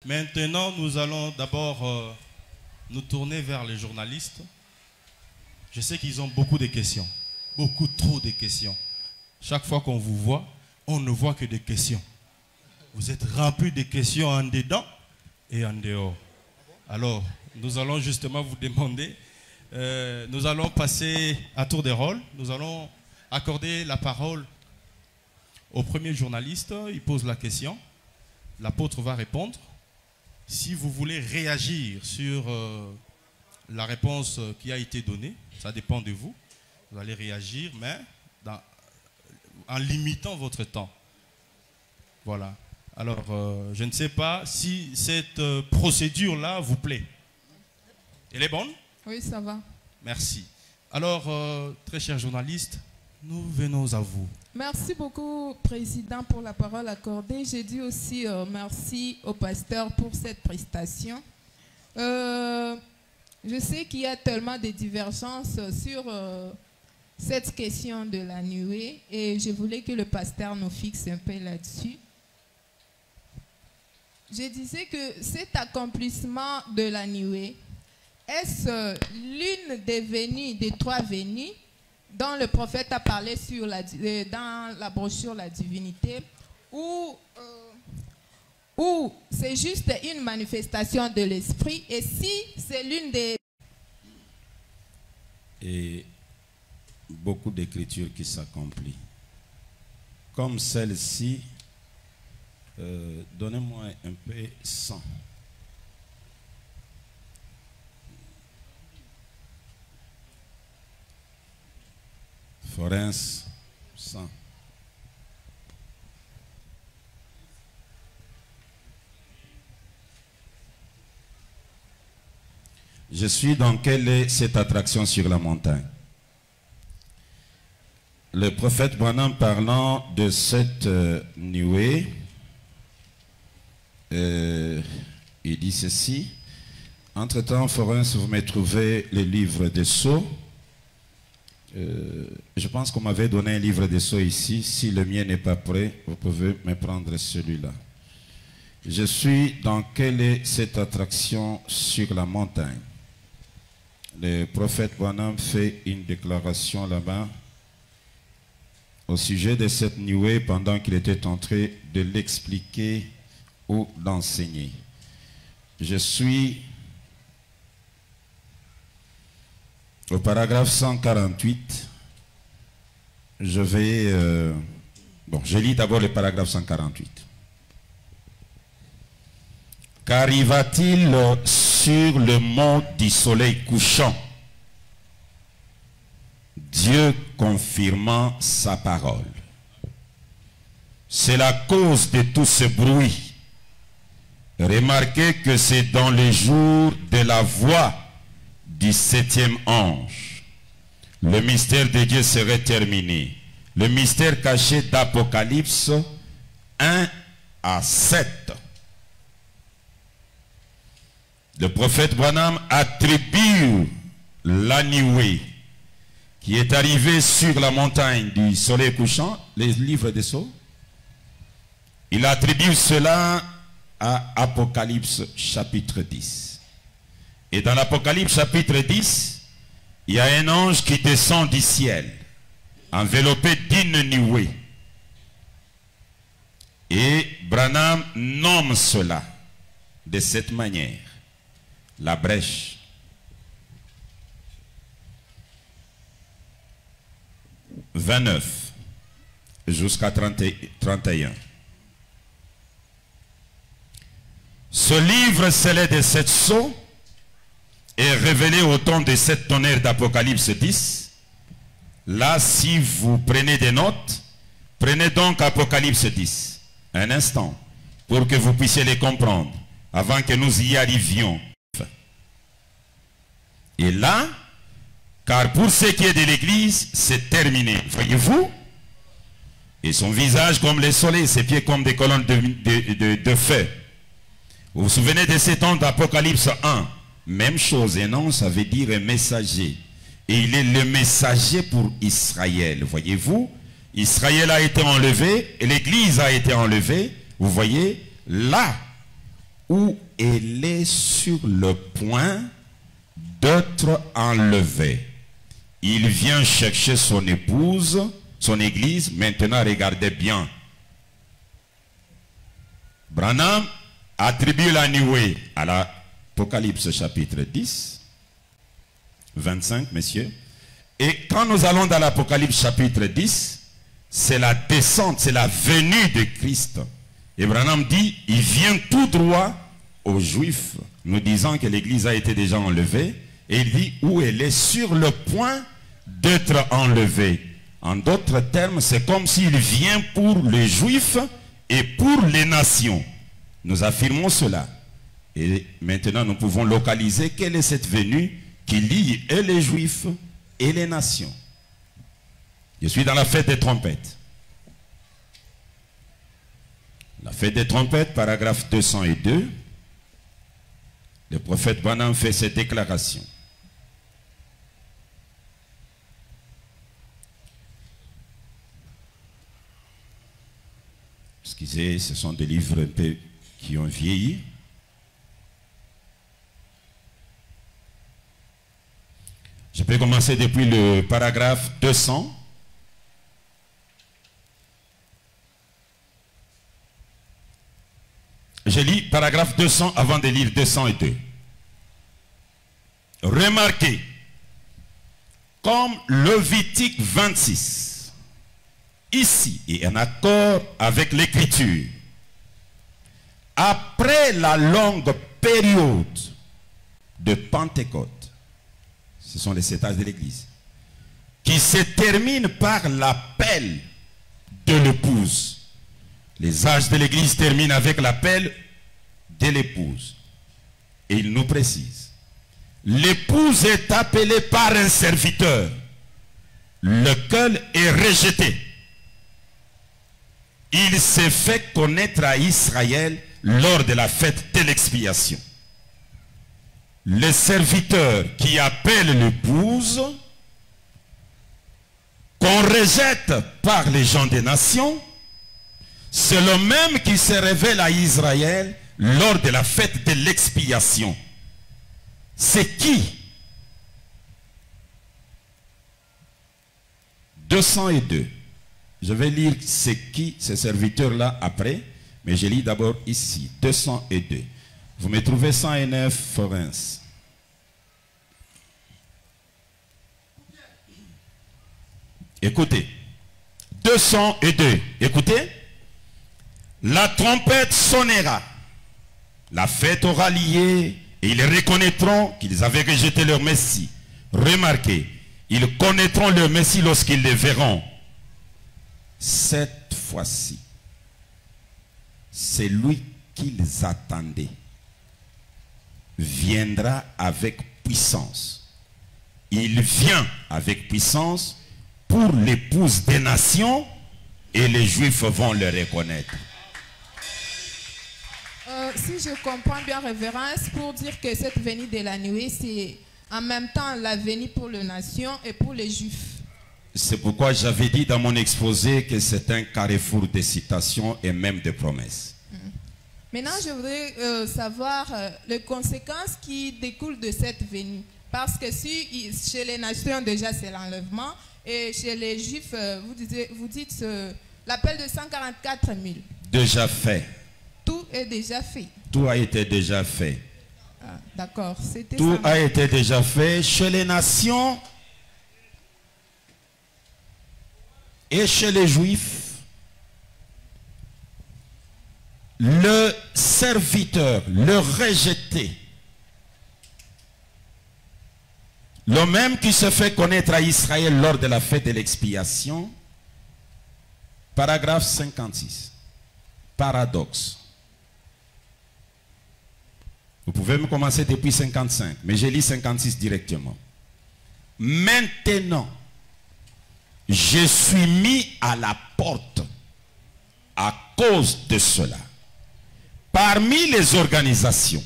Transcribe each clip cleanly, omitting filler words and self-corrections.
Maintenant, nous allons d'abord nous tourner vers les journalistes. Je sais qu'ils ont beaucoup de questions, beaucoup trop de questions. Chaque fois qu'on vous voit, on ne voit que des questions. Vous êtes remplis de questions en dedans et en dehors. Alors, nous allons justement vous demander, nous allons passer à tour de rôle. Nous allons accorder la parole au premier journaliste. Il pose la question. L'apôtre va répondre. Si vous voulez réagir sur la réponse qui a été donnée, ça dépend de vous. Vous allez réagir, mais en limitant votre temps. Voilà. Alors, je ne sais pas si cette procédure-là vous plaît. Elle est bonne? Oui, ça va. Merci. Alors, très chers journalistes, nous venons à vous. Merci beaucoup, Président, pour la parole accordée. J'ai dit aussi merci au pasteur pour cette prestation. Je sais qu'il y a tellement de divergences sur cette question de la nuée et je voulais que le pasteur nous fixe un peu là-dessus. Je disais que cet accomplissement de la nuée, est-ce l'une des venues, des trois venues dont le prophète a parlé dans la brochure La Divinité, ou c'est juste une manifestation de l'esprit, et si c'est l'une des... Et beaucoup d'écritures qui s'accomplissent. Comme celle-ci, donnez-moi un peu 100. Florence, 100. Je suis dans quelle est cette attraction sur la montagne? Le prophète Branham parlant de cette nuée, il dit ceci. Entre-temps, Florence, vous me trouvez le livre des Sceaux. Je pense qu'on m'avait donné un livre des Sceaux ici. Si le mien n'est pas prêt, vous pouvez me prendre celui-là. Je suis dans quelle est cette attraction sur la montagne? Le prophète Branham fait une déclaration là-bas au sujet de cette nuée pendant qu'il était en train de l'expliquer ou d'enseigner. Je suis au paragraphe 148. Je vais... je lis d'abord le paragraphe 148. Qu'arriva-t-il sur le mont du soleil couchant? Dieu confirmant sa parole. C'est la cause de tout ce bruit. Remarquez que c'est dans les jours de la voix du 7e ange. Le mystère de Dieu serait terminé. Le mystère caché d'Apocalypse 1 à 7. Le prophète Branham attribue la nuée qui est arrivée sur la montagne du soleil couchant, les livres des Sceaux. Il attribue cela à Apocalypse chapitre 10. Et dans l'Apocalypse chapitre 10, il y a un ange qui descend du ciel, enveloppé d'une nuée. Et Branham nomme cela de cette manière, la brèche. « 29 jusqu'à 31. Ce livre scellé de 7 sceaux est révélé au temps de 7 tonnerres d'Apocalypse 10. Là, si vous prenez des notes, prenez donc Apocalypse 10. Un instant, pour que vous puissiez les comprendre, avant que nous y arrivions. Et là, car pour ce qui est de l'Église, c'est terminé. Voyez-vous? Et son visage comme le soleil, ses pieds comme des colonnes de feu. Vous vous souvenez de ces temps d'Apocalypse 1? Même chose, un ange, ça veut dire un messager. Et il est le messager pour Israël. Voyez-vous? Israël a été enlevé, et l'Église a été enlevée. Vous voyez? Là, où elle est sur le point d'être enlevée. Il vient chercher son épouse, son église. Maintenant, regardez bien. Branham attribue la nuée à l'Apocalypse chapitre 10, 25, messieurs. Et quand nous allons dans l'Apocalypse chapitre 10, c'est la descente, c'est la venue de Christ. Et Branham dit, il vient tout droit aux Juifs, nous disant que l'église a été déjà enlevée. Et il dit où elle est sur le point d'être enlevée. En d'autres termes, c'est comme s'il vient pour les Juifs et pour les nations. Nous affirmons cela. Et maintenant, nous pouvons localiser quelle est cette venue qui lie et les Juifs et les nations. Je suis dans la fête des trompettes. La fête des trompettes, paragraphe 202. Le prophète Branham fait cette déclaration. Excusez, ce sont des livres un peu qui ont vieilli. Je peux commencer depuis le paragraphe 200. Je lis paragraphe 200 avant de lire 202. Remarquez, comme Lévitique 26, ici, et en accord avec l'écriture, après la longue période de Pentecôte, ce sont les 7 âges de l'Église, qui se termine par l'appel de l'épouse. Les âges de l'Église terminent avec l'appel de l'épouse. Et il nous précise, l'épouse est appelée par un serviteur, lequel est rejeté. Il s'est fait connaître à Israël lors de la fête de l'expiation. Le serviteur qui appelle l'épouse, qu'on rejette par les gens des nations, c'est le même qui se révèle à Israël lors de la fête de l'expiation. C'est qui? 202. Je vais lire c'est qui ces serviteurs-là après, mais je lis d'abord ici, 202. Vous me trouvez 109 Florence. Écoutez, 202. Écoutez. La trompette sonnera. La fête aura lieu et ils reconnaîtront qu'ils avaient rejeté leur Messie. Remarquez, ils connaîtront leur Messie lorsqu'ils le verront. Cette fois-ci, c'est lui qu'ils attendaient viendra avec puissance. Il vient avec puissance pour l'épouse des nations et les Juifs vont le reconnaître. Si je comprends bien, révérence, pour dire que cette venue de la nuée, c'est en même temps la venue pour les nations et pour les Juifs. C'est pourquoi j'avais dit dans mon exposé que c'est un carrefour de citations et même de promesses. Maintenant, je voudrais savoir les conséquences qui découlent de cette venue. Parce que si chez les nations, déjà, c'est l'enlèvement, et chez les Juifs, vous dites l'appel de 144 000. Déjà fait. Tout est déjà fait. Tout a été déjà fait. Ah, d'accord. Tout a été déjà fait chez les nations et chez les Juifs. Le serviteur, le rejeté, le même qui se fait connaître à Israël lors de la fête de l'expiation, paragraphe 56, paradoxe. Vous pouvez me commencer depuis 55, mais je lis 56 directement. Maintenant, je suis mis à la porte à cause de cela. Parmi les organisations,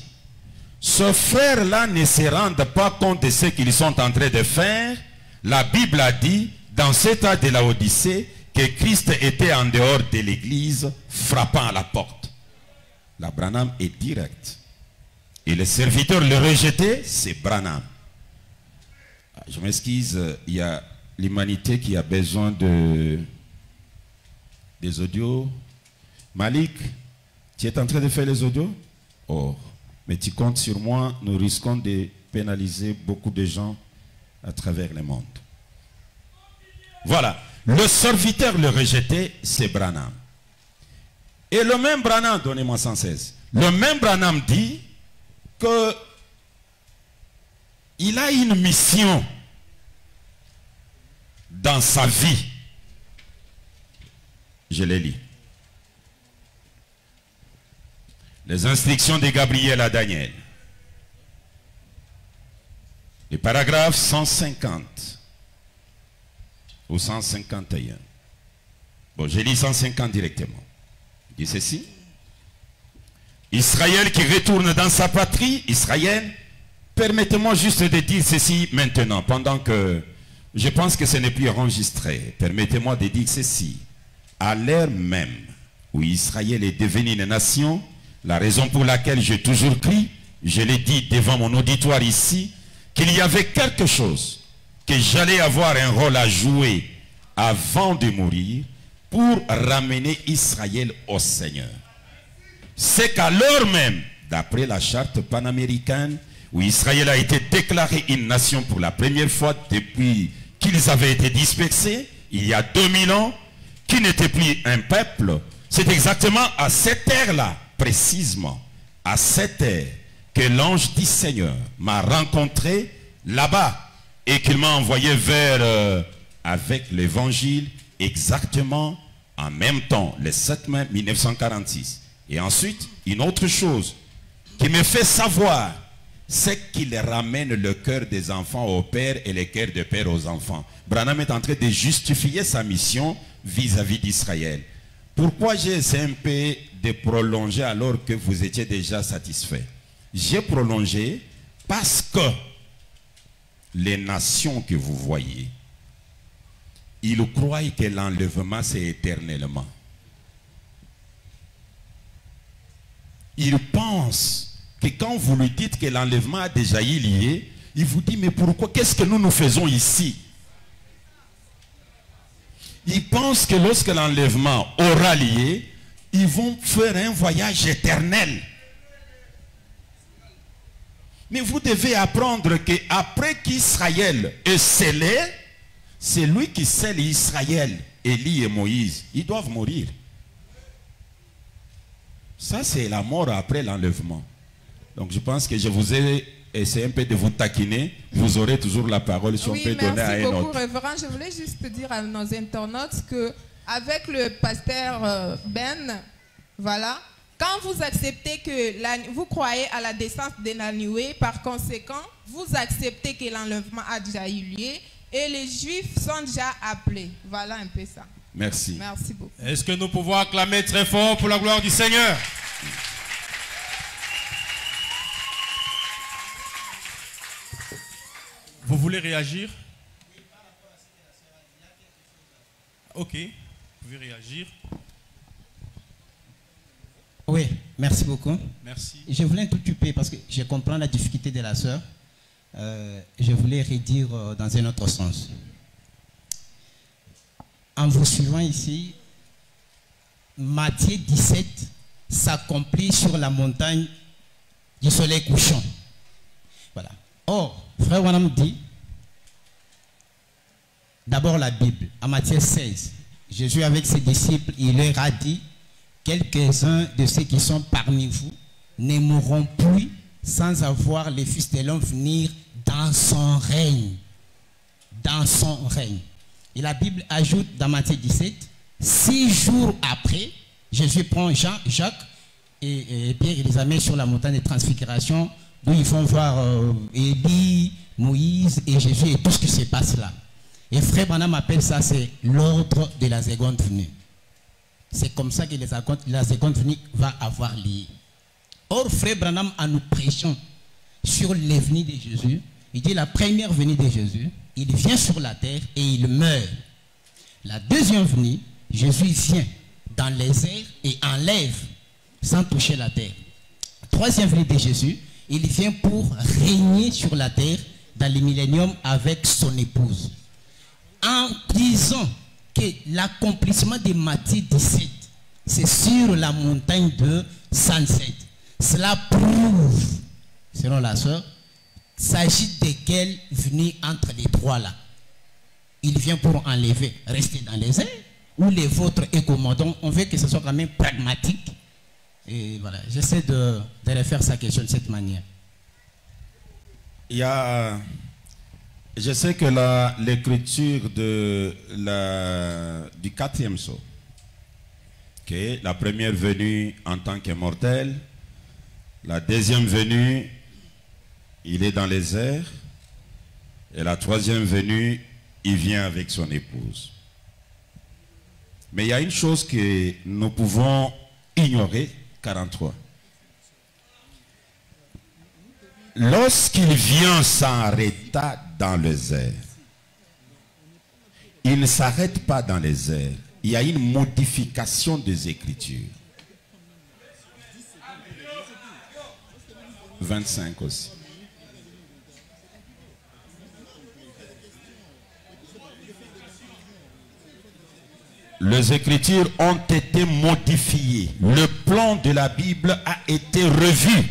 ce frère-là ne se rend pas compte de ce qu'ils sont en train de faire. La Bible a dit, dans cet âge de la Odyssée, que Christ était en dehors de l'église, frappant à la porte. La Branham est direct. Et le serviteur le rejeté, c'est Branham. Je m'excuse, il y a l'humanité qui a besoin des audios. Malik, tu es en train de faire les audios? Oh, mais tu comptes sur moi, nous risquons de pénaliser beaucoup de gens à travers le monde. Voilà, le serviteur le rejeté, c'est Branham. Et le même Branham, donnez-moi 116, le même Branham dit que il a une mission dans sa vie. Je les lis. Les instructions de Gabriel à Daniel. Le paragraphe 150 ou 151. Bon, je lis 150 directement. Il dit ceci. Israël qui retourne dans sa patrie, Israël, permettez-moi juste de dire ceci maintenant, pendant que je pense que ce n'est plus enregistré. Permettez-moi de dire ceci. À l'heure même où Israël est devenu une nation, la raison pour laquelle j'ai toujours cru, je l'ai dit devant mon auditoire ici, qu'il y avait quelque chose, que j'allais avoir un rôle à jouer avant de mourir pour ramener Israël au Seigneur. C'est qu'à l'heure même, d'après la charte panaméricaine, où Israël a été déclaré une nation pour la première fois depuis qu'ils avaient été dispersés, il y a 2000 ans, qui n'était plus un peuple, c'est exactement à cette ère-là, précisément, à cette ère, que l'ange du Seigneur m'a rencontré là-bas et qu'il m'a envoyé vers, avec l'évangile, exactement en même temps, le 7 mai 1946. Et ensuite, une autre chose qui me fait savoir, c'est qu'il ramène le cœur des enfants au père et le cœur des pères aux enfants. Branham est en train de justifier sa mission vis-à-vis d'Israël. Pourquoi j'ai essayé un peu de prolonger alors que vous étiez déjà satisfait? J'ai prolongé parce que les nations que vous voyez, ils croient que l'enlèvement c'est éternellement. Ils pensent que quand vous lui dites que l'enlèvement a déjà eu lieu, il vous dit mais pourquoi, qu'est-ce que nous faisons ici? Ils pensent que lorsque l'enlèvement aura lieu, ils vont faire un voyage éternel. Mais vous devez apprendre qu'après qu'Israël est scellé, c'est lui qui scelle Israël, Élie et Moïse. Ils doivent mourir. Ça, c'est la mort après l'enlèvement. Donc, je pense que je vous ai essayé un peu de vous taquiner. Vous aurez toujours la parole si on peut donner à un autre. Merci beaucoup, révérend. Je voulais juste dire à nos internautes qu'avec le pasteur Ben, voilà, quand vous acceptez que vous croyez à la descente de l'Anoué, par conséquent, vous acceptez que l'enlèvement a déjà eu lieu et les Juifs sont déjà appelés. Voilà un peu ça. Merci. Merci beaucoup. Est-ce que nous pouvons acclamer très fort pour la gloire du Seigneur? Vous voulez réagir? Ok, vous pouvez réagir. Oui, merci beaucoup. Merci. Je voulais un tout petit peu, parce que je comprends la difficulté de la sœur, je voulais redire dans un autre sens. En vous suivant ici, Matthieu 17 s'accomplit sur la montagne du soleil couchant. Voilà. Or, frère Wanam dit, d'abord la Bible, à Matthieu 16, Jésus avec ses disciples, il leur a dit, quelques-uns de ceux qui sont parmi vous ne mourront plus sans avoir les fils de l'homme venir dans son règne. Dans son règne. Et la Bible ajoute dans Matthieu 17, 6 jours après, Jésus prend Jean, Jacques et Pierre et les amène sur la montagne de transfiguration, d'où ils vont voir Élie, Moïse et Jésus et tout ce qui se passe là. Et frère Branham appelle ça, c'est l'ordre de la seconde venue. C'est comme ça que la seconde venue va avoir lieu. Or, frère Branham, en nous prêchant sur les venues de Jésus, il dit la première venue de Jésus, il vient sur la terre et il meurt. La deuxième venue, Jésus vient dans les airs et enlève sans toucher la terre. Troisième venue de Jésus, il vient pour régner sur la terre dans le millénium avec son épouse. En disant que l'accomplissement de Matthieu 17, c'est sur la montagne de Sunset. Cela prouve, selon la sœur, il s'agit de quelle venue entre les trois là. Il vient pour enlever, rester dans les airs, ou les vôtres et commandants. On veut que ce soit quand même pragmatique. Et voilà, j'essaie de refaire sa question de cette manière. Il y a, je sais que l'écriture du 4e sceau, okay, la première venue en tant que mortel, la deuxième venue, il est dans les airs, et la troisième venue, il vient avec son épouse. Mais il y a une chose que nous pouvons ignorer, 43. Lorsqu'il vient s'arrêta dans les airs, il ne s'arrête pas dans les airs. Il y a une modification des Écritures. 25 aussi. Les Écritures ont été modifiées. Le plan de la Bible a été revu.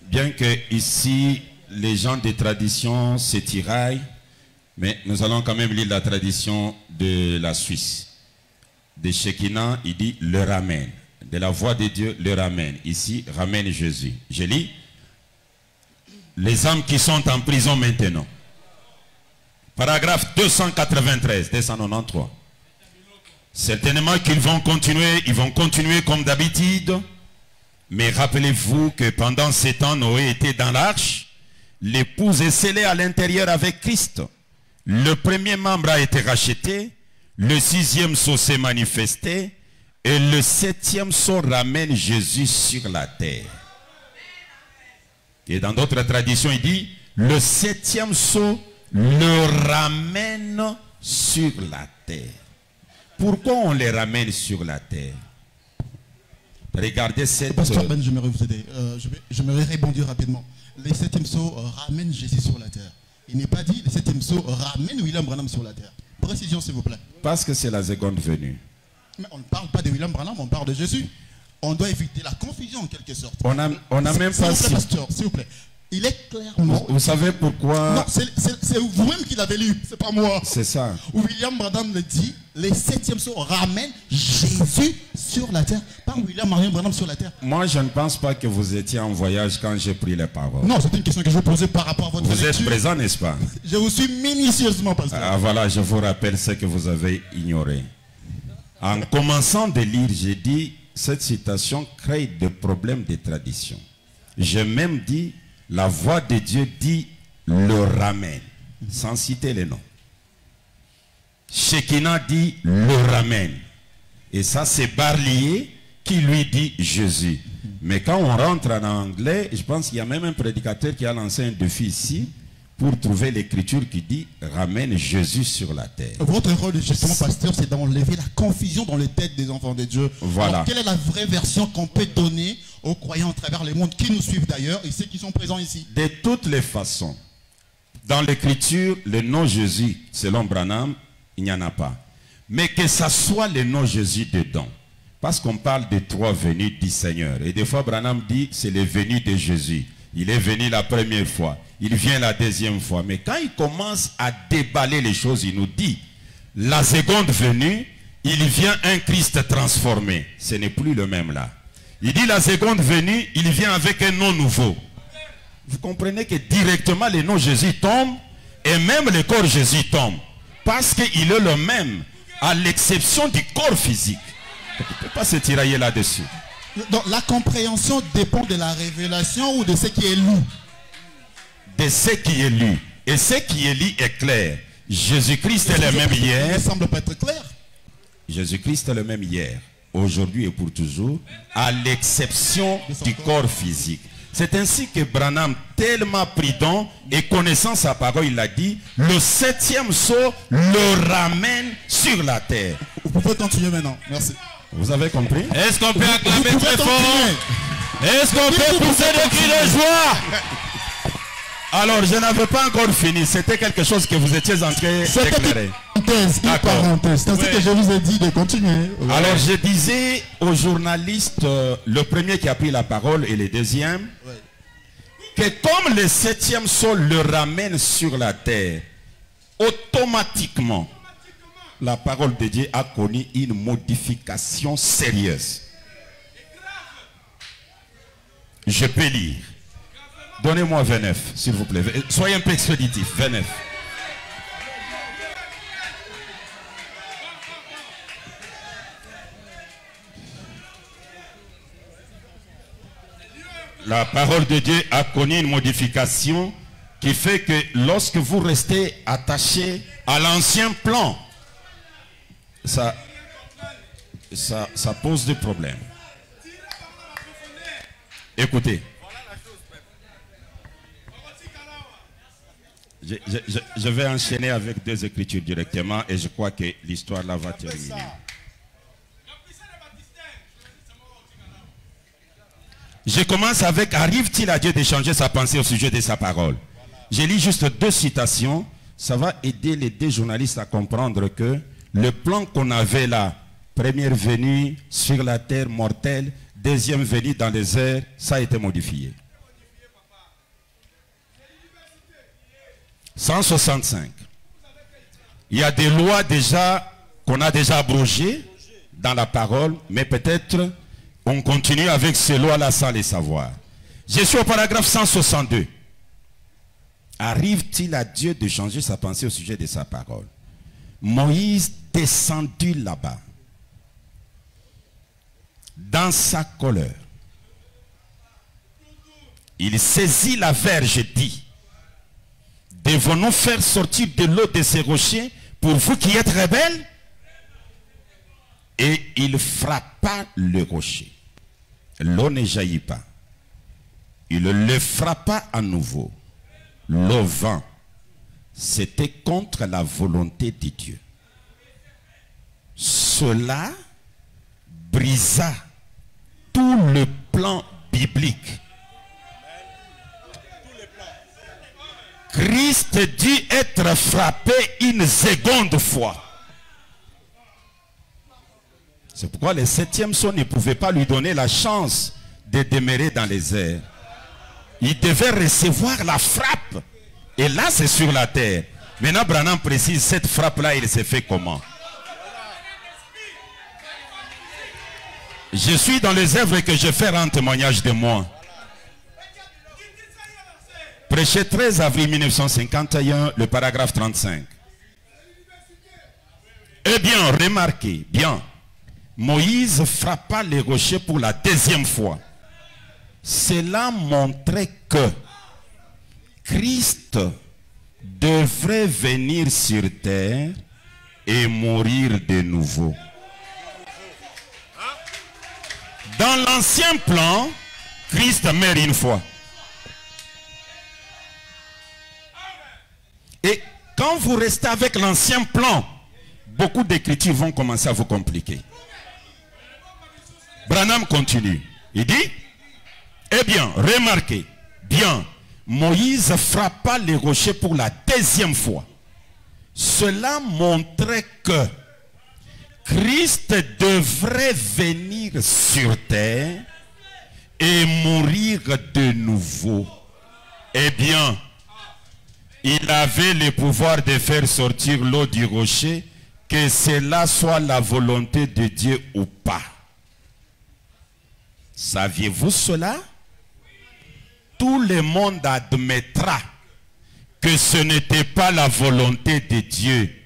Bien que ici, les gens des traditions se tiraillent, mais nous allons quand même lire la tradition de la Suisse. De Shekinah, il dit le ramène. De la voix de Dieu, le ramène. Ici, ramène Jésus. Je lis. Les âmes qui sont en prison maintenant. Paragraphe 293, 293. Certainement qu'ils vont continuer, ils vont continuer comme d'habitude. Mais rappelez-vous que pendant ces temps, Noé était dans l'arche. L'épouse est scellée à l'intérieur avec Christ. Le premier membre a été racheté. Le 6e sceau s'est manifesté. Et le 7e sceau ramène Jésus sur la terre. Et dans d'autres traditions, il dit, le 7e sceau le ramène sur la terre. Pourquoi on les ramène sur la terre? Regardez cette... Pasteur Ben, j'aimerais vous aider. J'aimerais répondre rapidement. Le 7e sceau ramène Jésus sur la terre. Il n'est pas dit, le 7e sceau ramène William Branham sur la terre. Précision, s'il vous plaît. Parce que c'est la seconde venue. Mais on ne parle pas de William Branham, on parle de Jésus. On doit éviter la confusion en quelque sorte. On a même pas... S'il vous plaît, pasteur, s'il vous plaît. Il est clairement... Vous savez pourquoi... Non, c'est vous-même qui l'avez lu, c'est pas moi. C'est ça. William Branham le dit, les 7e sceau ramènent Jésus sur la terre. Pas William Marion Branham sur la terre. Moi, je ne pense pas que vous étiez en voyage quand j'ai pris les paroles. Non, c'est une question que je vous posais par rapport à votre lecture. Vous êtes présent, n'est-ce pas? Je vous suis minutieusement, pasteur. Ah, voilà, je vous rappelle ce que vous avez ignoré. En commençant de lire, j'ai dit, cette citation crée des problèmes de tradition. J'ai même dit, la voix de Dieu dit, le ramène, sans citer les noms. Shekinah dit, le ramène. Et ça, c'est Barlier qui lui dit Jésus. Mais quand on rentre en anglais, je pense qu'il y a même un prédicateur qui a lancé un défi ici pour trouver l'écriture qui dit ramène Jésus sur la terre. Votre rôle, justement, pasteur, c'est d'enlever la confusion dans les têtes des enfants de Dieu. Voilà. Alors, quelle est la vraie version qu'on peut donner aux croyants à travers le monde qui nous suivent d'ailleurs et ceux qui sont présents ici? De toutes les façons, dans l'écriture, le nom Jésus, selon Branham, il n'y en a pas. Mais que ça soit le nom Jésus dedans. Parce qu'on parle de 3 venues du Seigneur. Et des fois, Branham dit, c'est les venues de Jésus. Il est venu la première fois. Il vient la deuxième fois. Mais quand il commence à déballer les choses, il nous dit, la seconde venue, il vient un Christ transformé. Ce n'est plus le même là. Il dit, la seconde venue, il vient avec un nom nouveau. Vous comprenez que directement, le nom Jésus tombe. Et même le corps Jésus tombe. Parce qu'il est le même. À l'exception du corps physique. On ne peut pas se tirailler là-dessus. Donc la compréhension dépend de la révélation ou de ce qui est lu? De ce qui est lu. Et ce qui est lu est clair. Jésus-Christ est le même hier. Il ne semble pas être clair. Jésus-Christ est le même hier, aujourd'hui et pour toujours, à l'exception du corps physique. C'est ainsi que Branham, tellement prudent et connaissant sa parole, il a dit, le 7e sceau le ramène sur la terre. Vous pouvez continuer maintenant. Merci. Vous avez compris? Est-ce qu'on peut acclamer Vous très pouvez fort? continuer. Est-ce qu'on peut pousser des cris de joie? Alors, je n'avais pas encore fini. C'était quelque chose que vous étiez en train d'éclairer. Parenthèse. C'est ainsi que je vous ai dit de continuer. Ouais. Alors, je disais aux journalistes, le premier qui a pris la parole et le deuxième, que comme le 7e sceau le ramène sur la terre, automatiquement, la parole de Dieu a connu une modification sérieuse. Je peux lire. Donnez-moi 29, s'il vous plaît. Soyez un peu expéditif. 29. La parole de Dieu a connu une modification qui fait que lorsque vous restez attaché à l'ancien plan, ça pose des problèmes. Écoutez. Je vais enchaîner avec 2 écritures directement et je crois que l'histoire là va terminer. Je commence avec: arrive-t-il à Dieu de changer sa pensée au sujet de sa parole? Je lis juste 2 citations. Ça va aider les 2 journalistes à comprendre que le plan qu'on avait là, première venue sur la terre mortelle, deuxième venue dans les airs, ça a été modifié. 165. Il y a des lois déjà qu'on a déjà abrogées dans la parole, mais peut-être on continue avec ces lois-là sans les savoir. Je suis au paragraphe 162. Arrive-t-il à Dieu de changer sa pensée au sujet de sa parole? Moïse descendu là-bas, dans sa colère, il saisit la verge et dit: devons-nous faire sortir de l'eau de ces rochers pour vous qui êtes rebelles? Et il frappa le rocher. L'eau ne jaillit pas. Il le frappa à nouveau. L'eau vint. C'était contre la volonté de Dieu. Cela brisa tout le plan biblique. Christ dut être frappé une seconde fois. C'est pourquoi le 7e sceau ne pouvait pas lui donner la chance de demeurer dans les airs. Il devait recevoir la frappe. Et là, c'est sur la terre. Maintenant, Branham précise, cette frappe-là, il s'est fait comment? Je suis dans les œuvres que je fais en témoignage de moi. Prêché 13 avril 1951, le paragraphe 35. Eh bien, remarquez, bien, Moïse frappa les rochers pour la 2e fois. Cela montrait que Christ devrait venir sur terre et mourir de nouveau. Dans l'ancien plan, Christ meurt une fois. Et quand vous restez avec l'ancien plan, beaucoup d'écritures vont commencer à vous compliquer. Branham continue. Il dit: eh bien, remarquez, bien, Moïse frappa les rochers pour la 2e fois. Cela montrait que Christ devrait venir sur terre et mourir de nouveau. Eh bien, il avait le pouvoir de faire sortir l'eau du rocher, que cela soit la volonté de Dieu ou pas. Saviez-vous cela? Tout le monde admettra que ce n'était pas la volonté de Dieu.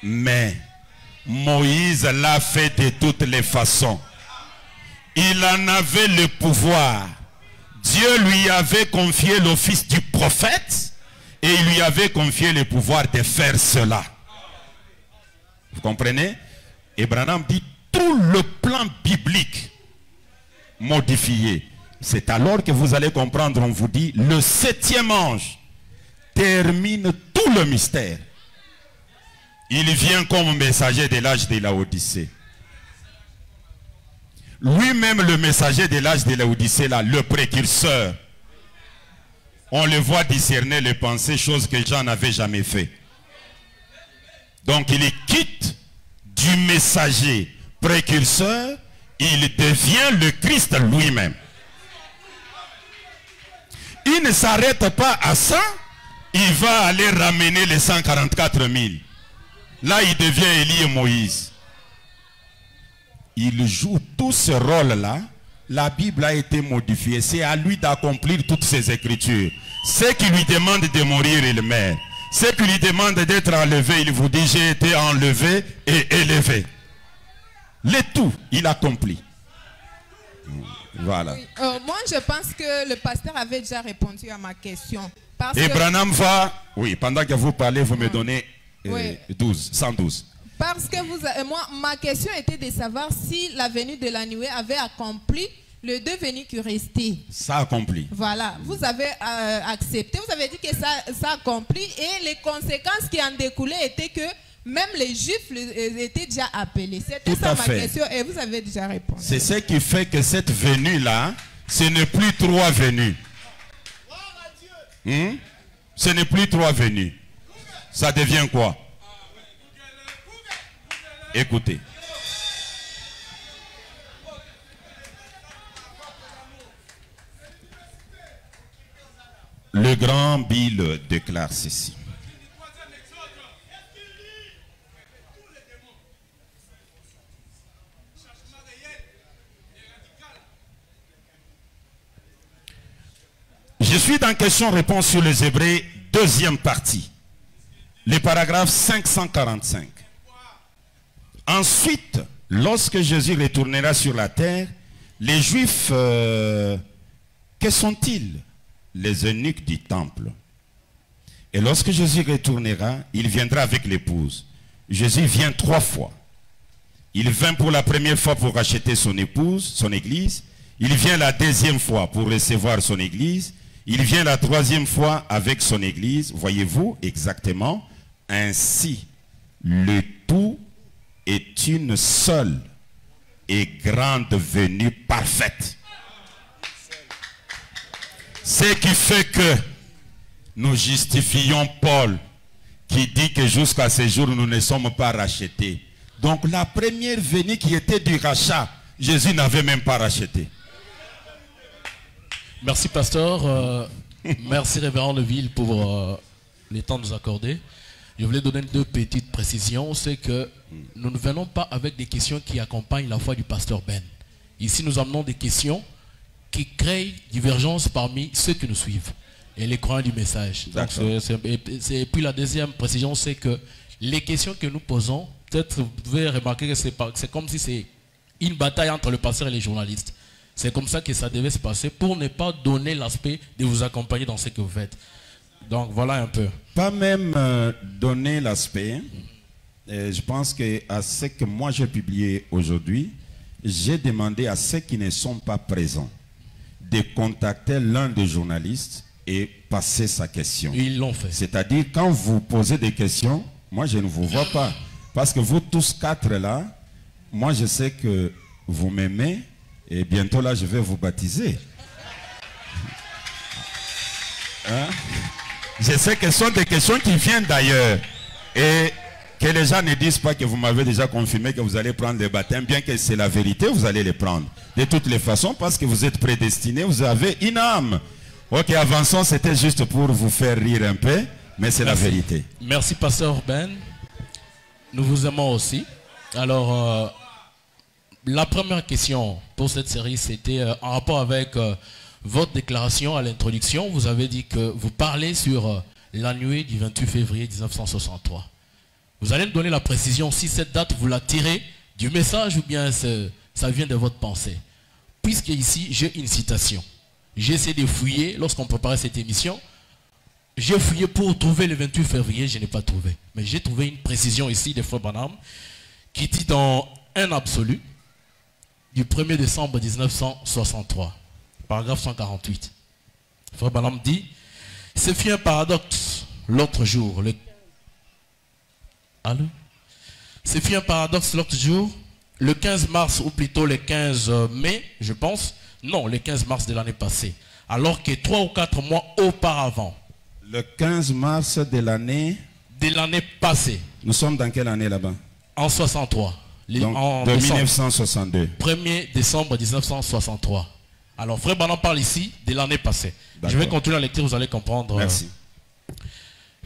Mais Moïse l'a fait de toutes les façons. Il en avait le pouvoir. Dieu lui avait confié l'office du prophète et il lui avait confié le pouvoir de faire cela. Vous comprenez? Et Branham dit tout le plan biblique modifié. C'est alors que vous allez comprendre, on vous dit, le 7e ange termine tout le mystère. Il vient comme messager de l'âge de Laodicée. Lui-même, le messager de l'âge de Laodicée, là, le précurseur, on le voit discerner les pensées, chose que Jean n'avait jamais fait. Donc il quitte du messager précurseur, il devient le Christ lui-même. Il ne s'arrête pas à ça, il va aller ramener les 144 000. Là, il devient Élie et Moïse. Il joue tout ce rôle-là. La Bible a été modifiée. C'est à lui d'accomplir toutes ces écritures. Ceux qui lui demandent de mourir, il meurt. Ceux qui lui demandent d'être enlevé, il vous dit, j'ai été enlevé et élevé. Le tout, il accomplit. Voilà. Oui, moi, je pense que le pasteur avait déjà répondu à ma question. Parce et que... Branham va... Oui, pendant que vous parlez, vous me donnez oui. 112. Parce que moi, ma question était de savoir si la venue de la nuée avait accompli le devenu qui restait. Ça accomplit. Voilà. Vous avez accepté. Vous avez dit que ça accomplit. Et les conséquences qui en découlaient étaient que même les Juifs étaient déjà appelés. C'était ça ma question. Et vous avez déjà répondu. C'est ce qui fait que cette venue-là, ce n'est plus 3 venues. Ce n'est plus 3 venues. Ça devient quoi? Écoutez. Le grand Bill déclare ceci. Je suis dans question-réponse sur les Hébreux, 2e partie. Le paragraphe 545. Ensuite, lorsque Jésus retournera sur la terre, les Juifs, que sont-ils? Les eunuques du temple. Et lorsque Jésus retournera, il viendra avec l'épouse. Jésus vient 3 fois. Il vint pour la première fois pour racheter son épouse, son église. Il vient la 2e fois pour recevoir son église. Il vient la 3e fois avec son église. Voyez-vous exactement? Ainsi, le tout est une seule et grande venue parfaite. Ce qui fait que nous justifions Paul qui dit que jusqu'à ce jour nous ne sommes pas rachetés. Donc la première venue qui était du rachat, Jésus n'avait même pas racheté. Merci pasteur, merci révérend Leville pour le temps de nous accorder. Je voulais donner 2 petites précisions. C'est que nous ne venons pas avec des questions qui accompagnent la foi du pasteur Ben. Ici nous amenons des questions qui créent divergence parmi ceux qui nous suivent et les croyants du message. Donc, et puis la 2e précision, c'est que les questions que nous posons, peut-être vous pouvez remarquer que c'est comme si c'est une bataille entre le pasteur et les journalistes. C'est comme ça que ça devait se passer pour ne pas donner l'aspect de vous accompagner dans ce que vous faites. Donc voilà un peu. Pas même donner l'aspect. Je pense qu'à ce que moi j'ai publié aujourd'hui, j'ai demandé à ceux qui ne sont pas présents de contacter l'un des journalistes et passer sa question. Ils l'ont fait. C'est-à-dire quand vous posez des questions, moi je ne vous vois pas. Parce que vous tous 4 là, moi je sais que vous m'aimez et bientôt là je vais vous baptiser. Hein? Je sais que ce sont des questions qui viennent d'ailleurs. Et que les gens ne disent pas que vous m'avez déjà confirmé que vous allez prendre le baptême, bien que c'est la vérité, vous allez les prendre. De toutes les façons, parce que vous êtes prédestinés, vous avez une âme. Ok, avançons, c'était juste pour vous faire rire un peu, mais c'est la vérité. Merci pasteur Ben. Nous vous aimons aussi. Alors, la première question pour cette série, c'était en rapport avec votre déclaration à l'introduction. Vous avez dit que vous parlez sur la nuée du 28 février 1963. Vous allez me donner la précision si cette date vous la tirez du message ou bien ça vient de votre pensée. Puisque ici, j'ai une citation. J'ai essayé de fouiller lorsqu'on préparait cette émission. J'ai fouillé pour trouver le 28 février, je n'ai pas trouvé. Mais j'ai trouvé une précision ici de Frère Branham qui dit dans un absolu du 1er décembre 1963. paragraphe 148. Frère Branham dit, ce fut un paradoxe l'autre jour. Allô? Ce fut un paradoxe l'autre jour, le 15 mars, ou plutôt le 15 mai, je pense. Non, le 15 mars de l'année passée. Alors que 3 ou 4 mois auparavant. Le 15 mars de l'année... De l'année passée. Nous sommes dans quelle année là-bas? En 63. Donc, en de décembre. 1962. 1er décembre 1963. Alors, Frère Branham parle ici de l'année passée. Je vais continuer la lecture, vous allez comprendre. Merci.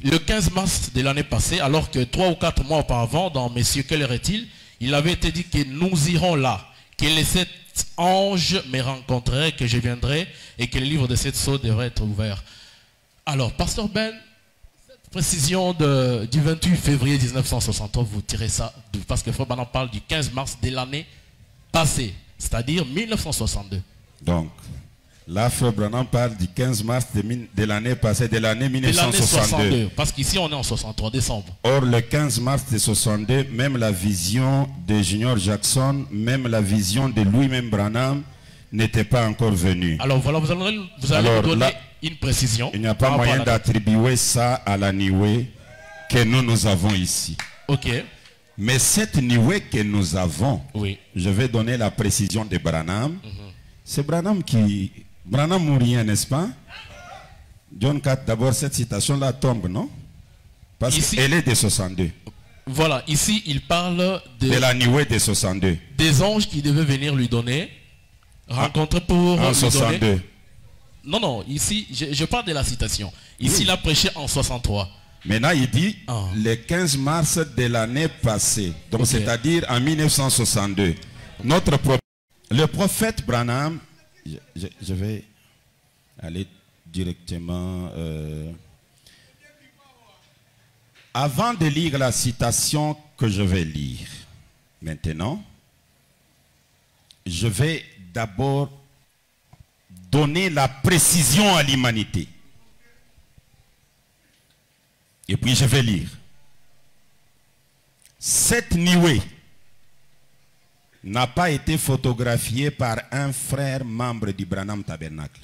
Le 15 mars de l'année passée, alors que 3 ou 4 mois auparavant, dans Messieurs, quelle heure est-il? Il avait été dit que nous irons là, que les 7 anges me rencontreraient, que je viendrai et que le livre de 7 sceaux devrait être ouvert. Alors, Pasteur Ben, cette précision du 28 février 1963, vous tirez ça, parce que Frère Branham parle du 15 mars de l'année passée, c'est-à-dire 1962. Donc, là, Frère Branham parle du 15 mars de l'année passée, de l'année 1962. Parce qu'ici, on est en 63 décembre. Or, le 15 mars de 62, même la vision de Junior Jackson, même la vision de Louis-même Branham n'était pas encore venue. Alors, voilà, vous allez nous donner là, une précision. Il n'y a pas moyen d'attribuer ça à la nuée que nous avons ici. Ok. Mais cette nuée que nous avons, oui. Je vais donner la précision de Branham. C'est Branham qui... Branham ou rien, n'est-ce pas? John 4, d'abord, cette citation-là tombe, non? Parce qu'elle est de 62. Voilà, ici, il parle de la nuée de 62. Des anges qui devaient venir lui donner, rencontrer pour en lui 62. Donner. Non, ici, je parle de la citation. Ici, il a prêché en 63. Maintenant, il dit le 15 mars de l'année passée, donc c'est-à-dire en 1962. Le prophète Branham, je vais aller directement... Avant de lire la citation que je vais lire, maintenant, je vais d'abord donner la précision à l'humanité. Et puis je vais lire. Cette nuée n'a pas été photographiée par un frère membre du Branham Tabernacle.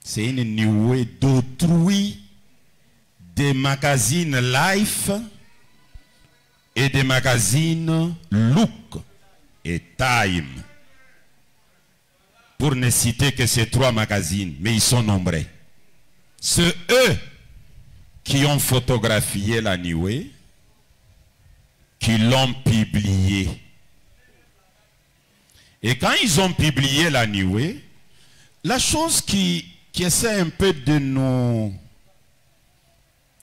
C'est une nuée d'autrui, des magazines Life et des magazines Look et Time. Pour ne citer que ces 3 magazines, mais ils sont nombreux. C'est eux qui ont photographié la nuée, qui l'ont publiée. Et quand ils ont publié la nuée, la chose qui essaie un peu de nous...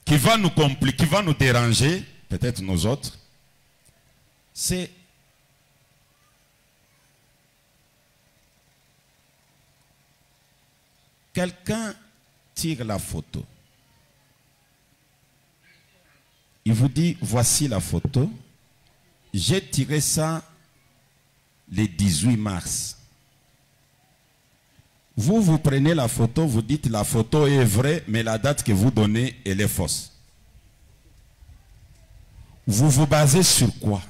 qui va nous compliquer, qui va nous déranger, peut-être nous autres, c'est... Quelqu'un tire la photo. Il vous dit, voici la photo. J'ai tiré ça le 18 mars. Vous prenez la photo, vous dites la photo est vraie, mais la date que vous donnez, elle est fausse. Vous vous basez sur quoi?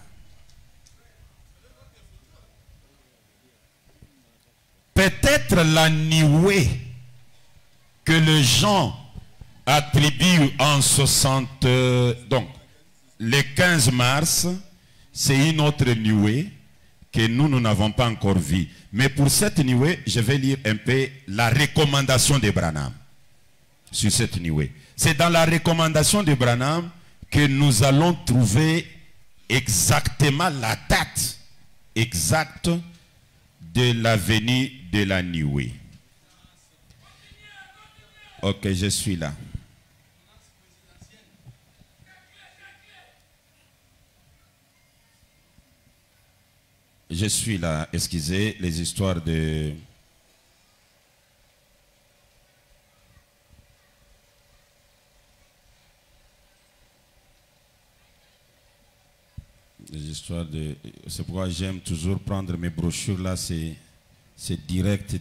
Peut-être la nuée que les gens attribuent en 60... donc, le 15 mars, c'est une autre nuée que nous n'avons pas encore vue. Mais pour cette nuée, je vais lire un peu la recommandation de Branham sur cette nuée. C'est dans la recommandation de Branham que nous allons trouver exactement la date exacte de la venue de la nuée. Ok, je suis là. Je suis là, excusez les histoires de... Les histoires de... C'est pourquoi j'aime toujours prendre mes brochures là, c'est direct.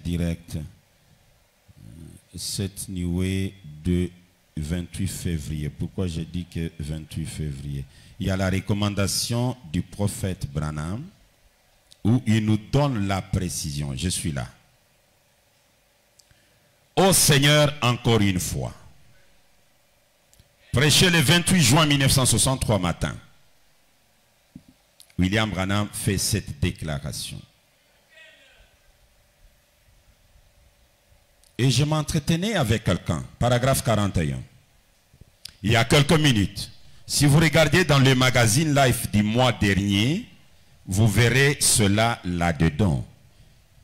Cette nuée de 28 février. Pourquoi j'ai dit que 28 février? Il y a la recommandation du prophète Branham où il nous donne la précision. Je suis là. Ô Seigneur, encore une fois. Prêché le 28 juin 1963 matin. William Branham fait cette déclaration. Et je m'entretenais avec quelqu'un, paragraphe 41. Il y a quelques minutes. Si vous regardez dans le magazine Life du mois dernier, vous verrez cela là-dedans.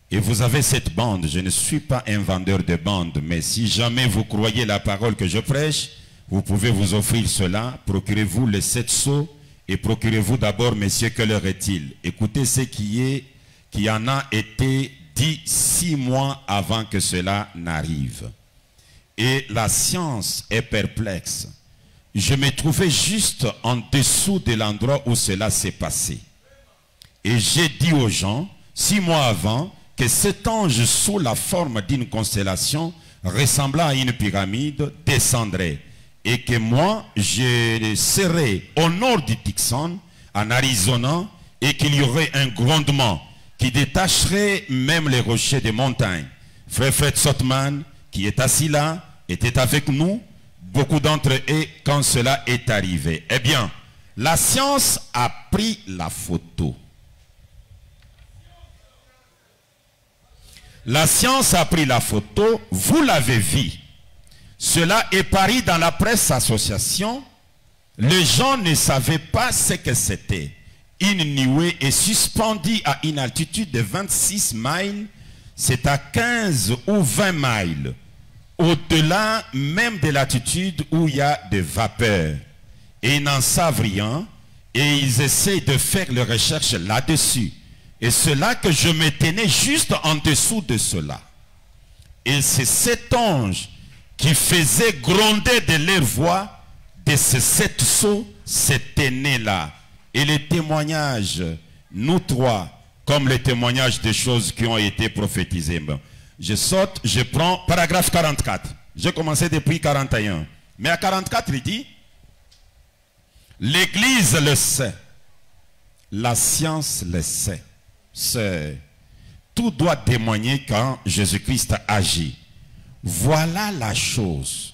Et vous avez cette bande. Je ne suis pas un vendeur de bande, mais si jamais vous croyez la parole que je prêche, vous pouvez vous offrir cela. Procurez-vous les 7 sceaux et procurez-vous d'abord, messieurs, que leur est-il? Écoutez ce qui en a été dit 6 mois avant que cela n'arrive. Et la science est perplexe. Je me trouvais juste en dessous de l'endroit où cela s'est passé. Et j'ai dit aux gens, 6 mois avant, que cet ange sous la forme d'une constellation ressemblant à une pyramide descendrait. Et que moi, je serais au nord du Tucson, en Arizona, et qu'il y aurait un grondement qui détacherait même les rochers des montagnes. Frère Fred Sotman, qui est assis là, était avec nous, beaucoup d'entre eux, quand cela est arrivé. Eh bien, la science a pris la photo. La science a pris la photo, vous l'avez vu. Cela est paru dans la presse association. Les gens ne savaient pas ce que c'était. Une nuée est suspendue à une altitude de 26 miles. C'est à 15 ou 20 miles. Au-delà même de l'altitude où il y a des vapeurs. Et ils n'en savent rien. Et ils essaient de faire leurs recherches là-dessus. Et c'est là que je me tenais juste en dessous de cela. Et c'est cet ange qui faisait gronder de leur voix de ces 7 sceaux, cet aîné-là. Et les témoignages, nous trois, comme les témoignages des choses qui ont été prophétisées. Je saute, je prends paragraphe 44. J'ai commencé depuis 41. Mais à 44, il dit, l'Église le sait, la science le sait. Tout doit témoigner quand Jésus-Christ agit. Voilà la chose.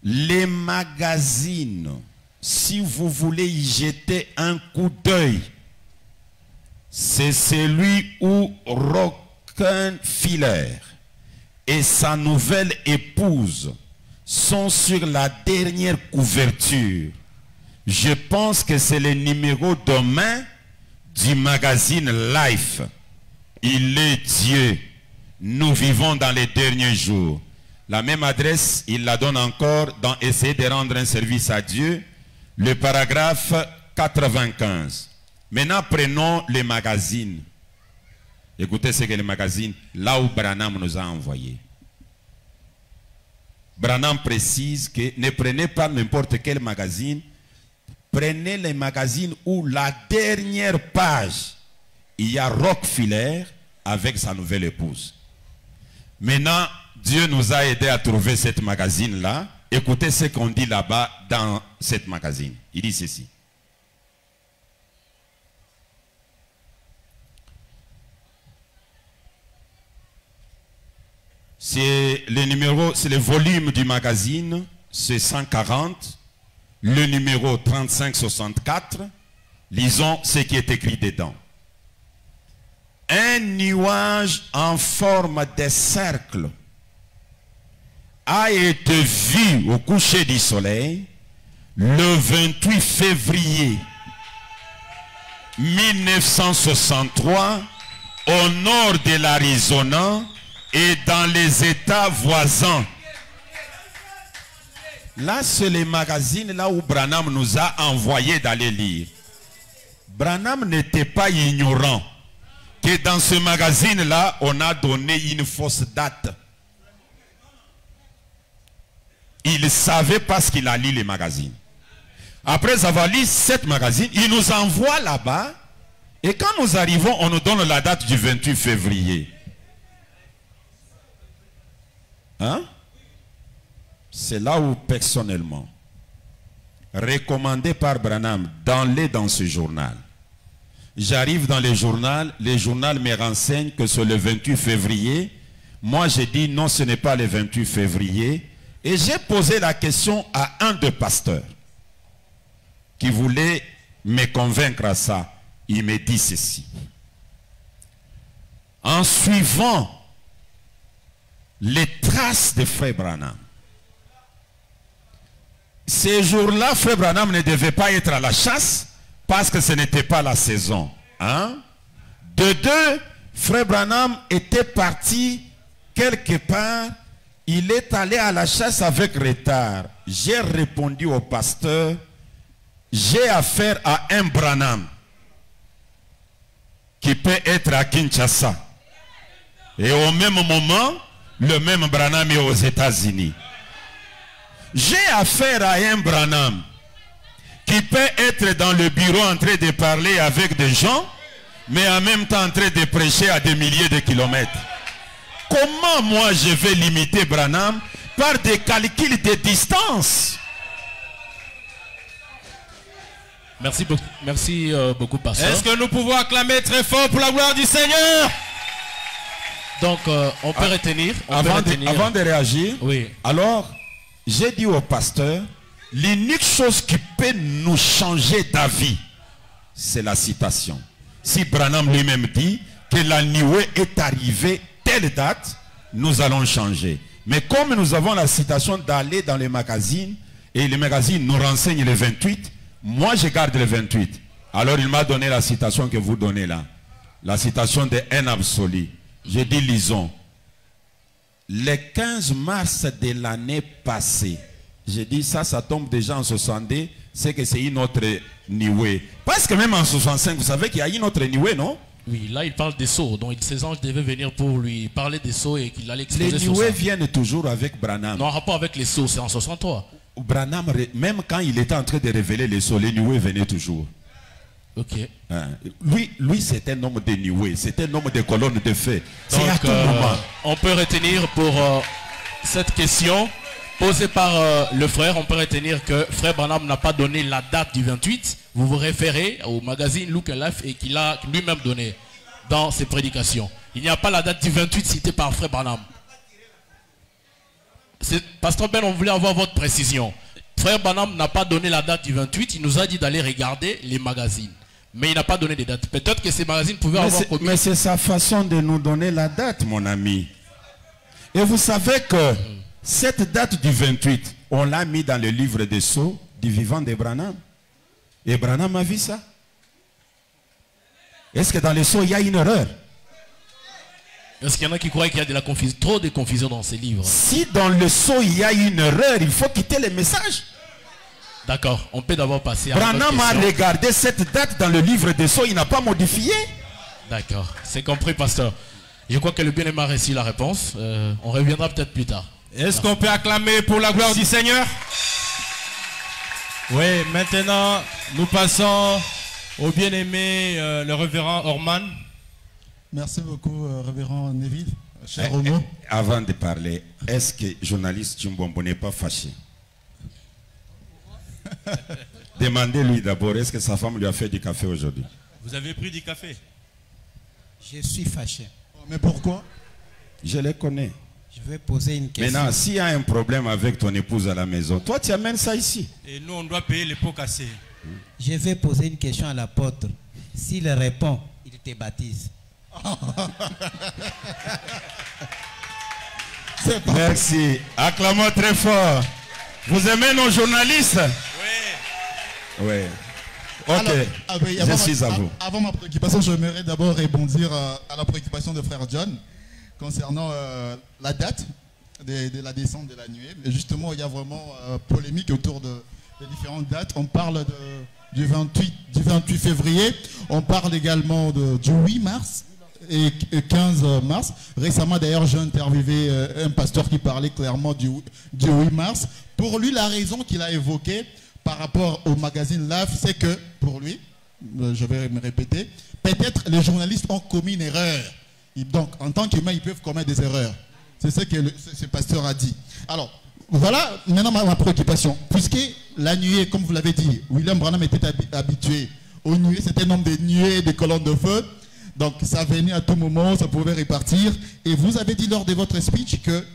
Les magazines, si vous voulez y jeter un coup d'œil, c'est celui où Rockefeller et sa nouvelle épouse sont sur la dernière couverture. Je pense que c'est le numéro demain du magazine Life. Il est Dieu. Nous vivons dans les derniers jours. La même adresse, il la donne encore dans Essayer de rendre un service à Dieu, le paragraphe 95. Maintenant, prenons les magazines. Écoutez ce que les magazines, là où Branham nous a envoyé. Branham précise que ne prenez pas n'importe quel magazine. Prenez les magazines où la dernière page, il y a Rockefeller avec sa nouvelle épouse. Maintenant, Dieu nous a aidé à trouver cette magazine-là. Écoutez ce qu'on dit là-bas dans cette magazine. Il dit ceci. C'est le numéro, c'est le volume du magazine, c'est 140. Le numéro 3564, lisons ce qui est écrit dedans. Un nuage en forme de cercle a été vu au coucher du soleil le 28 février 1963 au nord de l'Arizona et dans les États voisins. Là, c'est les magazines là où Branham nous a envoyé d'aller lire. Branham n'était pas ignorant que dans ce magazine-là, on a donné une fausse date. Il savait parce qu'il a lu les magazines. Après avoir lu 7 magazines, il nous envoie là-bas. Et quand nous arrivons, on nous donne la date du 28 février. Hein? C'est là où personnellement, recommandé par Branham, dans ce journal, J'arrive dans les journaux me renseigne que c'est le 28 février. Moi, j'ai dit non, ce n'est pas le 28 février. Et j'ai posé la question à un des pasteurs qui voulait me convaincre à ça. Il me dit ceci. En suivant les traces de Frère Branham, ces jours-là, Frère Branham ne devait pas être à la chasse parce que ce n'était pas la saison. Hein? De deux, Frère Branham était parti quelque part. Il est allé à la chasse avec retard. J'ai répondu au pasteur, j'ai affaire à un Branham qui peut être à Kinshasa. Et au même moment, le même Branham est aux États-Unis. J'ai affaire à un Branham qui peut être dans le bureau en train de parler avec des gens, mais en même temps en train de prêcher à des milliers de kilomètres. Comment moi je vais limiter Branham par des calculs de distance? Merci beaucoup, pasteur. Est-ce que nous pouvons acclamer très fort pour la gloire du Seigneur? Donc, on peut retenir. Avant de réagir, oui. Alors, j'ai dit au pasteur, l'unique chose qui peut nous changer d'avis, c'est la citation. Si Branham lui-même dit que la nuée est arrivée telle date, nous allons changer. Mais comme nous avons la citation d'aller dans les magazines, et les magazines nous renseignent le 28, moi je garde le 28. Alors il m'a donné la citation que vous donnez là. La citation de N absolu. J'ai dit lisons. Le 15 mars de l'année passée, j'ai dit ça tombe déjà en 62, c'est que c'est une autre nuée. Parce que même en 65, vous savez qu'il y a une autre nuée, non? Oui, là il parle des sceaux, donc ces anges devaient venir pour lui parler des sceaux et qu'il allait exposer les sur ça. nuées viennent toujours avec Branham. Non, en rapport avec les sceaux, c'est en 63. Branham, même quand il était en train de révéler les sceaux, les nuées venaient toujours. Ok. Hein. Lui c'est un homme de nuées, c'est un homme de colonnes de feu. C'est à tout moment. On peut retenir pour cette question posée par le frère, on peut retenir que Frère Branham n'a pas donné la date du 28. Vous vous référez au magazine Look and Life et qu'il a lui-même donné dans ses prédications. Il n'y a pas la date du 28 citée par Frère Branham. Pasteur Ben, on voulait avoir votre précision. Frère Branham n'a pas donné la date du 28. Il nous a dit d'aller regarder les magazines. Mais il n'a pas donné de date. Peut-être que ces magazines pouvaient avoir commis... Mais c'est sa façon de nous donner la date, mon ami. Et vous savez que cette date du 28, on l'a mis dans le livre des sceaux du vivant de Branham. Et Branham a vu ça. Est-ce que dans les sceaux, il y a une erreur? Est-ce qu'il y en a qui croient qu'il y a de la confusion, trop de confusion dans ces livres? Si dans le sceau, il y a une erreur, il faut quitter le message. D'accord, on peut d'abord passer à Branham a regardé cette date dans le livre des sceaux, il n'a pas modifié. D'accord, c'est compris, pasteur. Je crois que le bien-aimé a reçu la réponse. On reviendra peut-être plus tard. Est-ce qu'on peut acclamer pour la gloire du Seigneur? Oui, maintenant, nous passons au bien-aimé, le révérend Orman. Merci beaucoup, révérend Neville, cher Homo. Avant de parler, est-ce que journaliste Chimbombo n'est pas fâché? Demandez-lui d'abord, est-ce que sa femme lui a fait du café aujourd'hui? Vous avez pris du café? Je suis fâché. Mais pourquoi? Je les connais. Je vais poser une question. Maintenant, s'il y a un problème avec ton épouse à la maison, toi tu amènes ça ici. Et nous, on doit payer les pots cassés. Je vais poser une question à l'apôtre. S'il répond, il te baptise. Merci. Acclamons très fort. Vous aimez nos journalistes? Oui. Oui. Ok. Alors, je suis à vous. Avant ma préoccupation, j'aimerais d'abord rebondir à la préoccupation de frère John concernant la date de la descente de la nuée. Mais justement, il y a vraiment polémique autour des différentes dates. On parle du 28 février. On parle également du 8 mars. Et 15 mars. Récemment, d'ailleurs, j'ai interviewé un pasteur qui parlait clairement du 8 mars. Pour lui, la raison qu'il a évoquée par rapport au magazine Life, c'est que, pour lui, je vais me répéter, peut-être les journalistes ont commis une erreur. Donc, en tant qu'humains, ils peuvent commettre des erreurs. C'est ce que ce pasteur a dit. Alors, voilà maintenant ma préoccupation. Puisque la nuée, comme vous l'avez dit, William Branham était habitué aux nuées. C'était un nombre de nuées, des colonnes de feu. Donc ça venait à tout moment, ça pouvait repartir. Et vous avez dit lors de votre speech que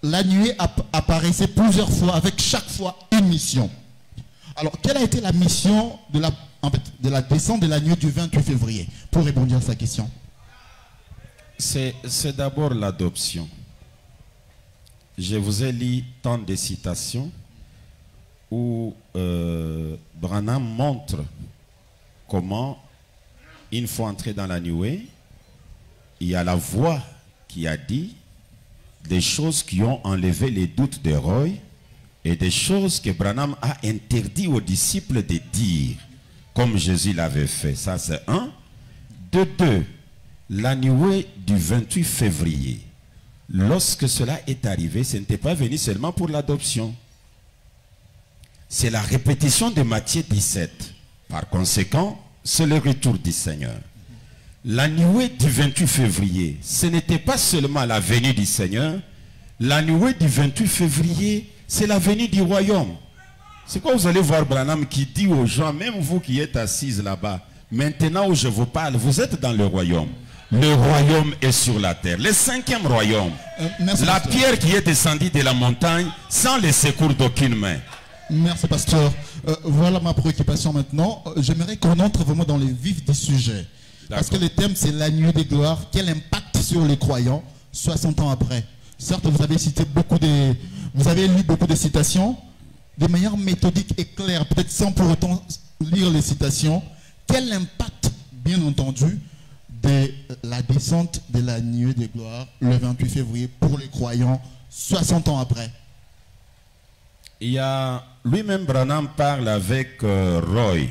la nuée apparaissait plusieurs fois, avec chaque fois une mission. Alors, quelle a été la mission de la descente de la nuée du 28 février? Pour répondre à sa question. C'est d'abord l'adoption. Je vous ai lu tant de citations où Branham montre comment, une fois entré dans la nuée, il y a la voix qui a dit des choses qui ont enlevé les doutes de Roy et des choses que Branham a interdit aux disciples de dire, comme Jésus l'avait fait. Ça, c'est un. De deux, la nuée du 28 février, lorsque cela est arrivé, ce n'était pas venu seulement pour l'adoption. C'est la répétition de Matthieu 17. Par conséquent, c'est le retour du Seigneur. La nuée du 28 février, ce n'était pas seulement la venue du Seigneur. La nuée du 28 février, c'est la venue du royaume. C'est quoi vous allez voir Branham qui dit aux gens, même vous qui êtes assises là-bas, maintenant où je vous parle, vous êtes dans le royaume. Le royaume est sur la terre. Le 5e royaume. La pierre qui est descendue de la montagne sans le secours d'aucune main. Merci, pasteur. Voilà ma préoccupation maintenant. J'aimerais qu'on entre vraiment dans les vifs du sujet. Parce que le thème, c'est la nuée des gloires. Quel impact sur les croyants 60 ans après? Certes, vous avez cité vous avez lu beaucoup de citations de manière méthodique et claire, peut-être sans pour autant lire les citations. Quel impact, bien entendu, de la descente de la nuée des gloires le 28 février pour les croyants 60 ans après? Il y a lui-même Branham parle avec Roy.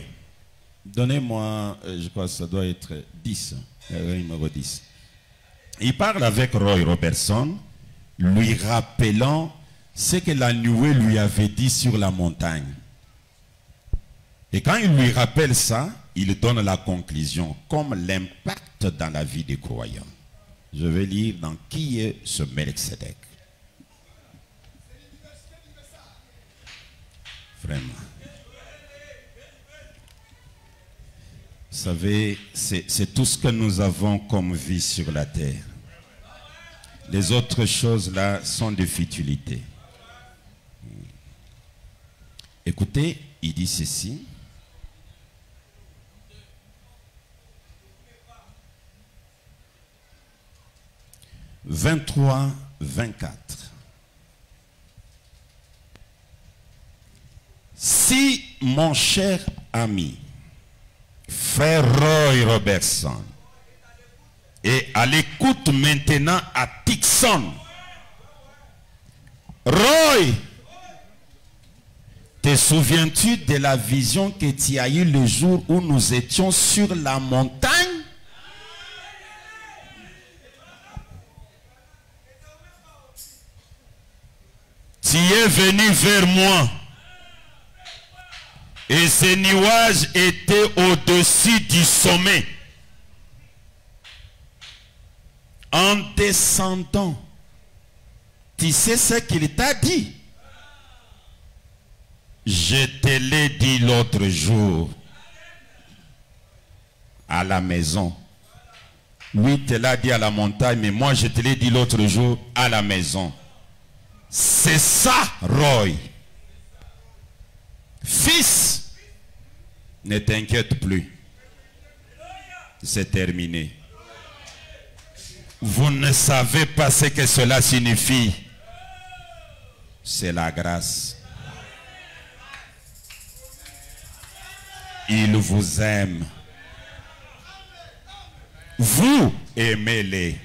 Donnez-moi, je crois que ça doit être 10, numéro 10. Il parle avec Roy Robertson, lui rappelant ce que la nuée lui avait dit sur la montagne. Et quand il lui rappelle ça, il donne la conclusion, comme l'impact dans la vie des croyants. Je vais lire dans Qui est ce Melchizedek. Vraiment. Vous savez, c'est tout ce que nous avons comme vie sur la terre. Les autres choses là sont de futilité. Écoutez, il dit ceci. « 23, 24. Si mon cher ami, frère Roy Robertson, est à l'écoute maintenant à Tixon, Roy, te souviens-tu de la vision que tu as eue le jour où nous étions sur la montagne? Tu es venu vers moi. Et ces nuages étaient au-dessus du sommet. En descendant, tu sais ce qu'il t'a dit? Je te l'ai dit l'autre jour à la maison. Lui te l'a dit à la montagne, mais moi je te l'ai dit l'autre jour à la maison. C'est ça, Roy. Fils, ne t'inquiète plus. C'est terminé. Vous ne savez pas ce que cela signifie. C'est la grâce. Il vous aime. Vous aimez-les.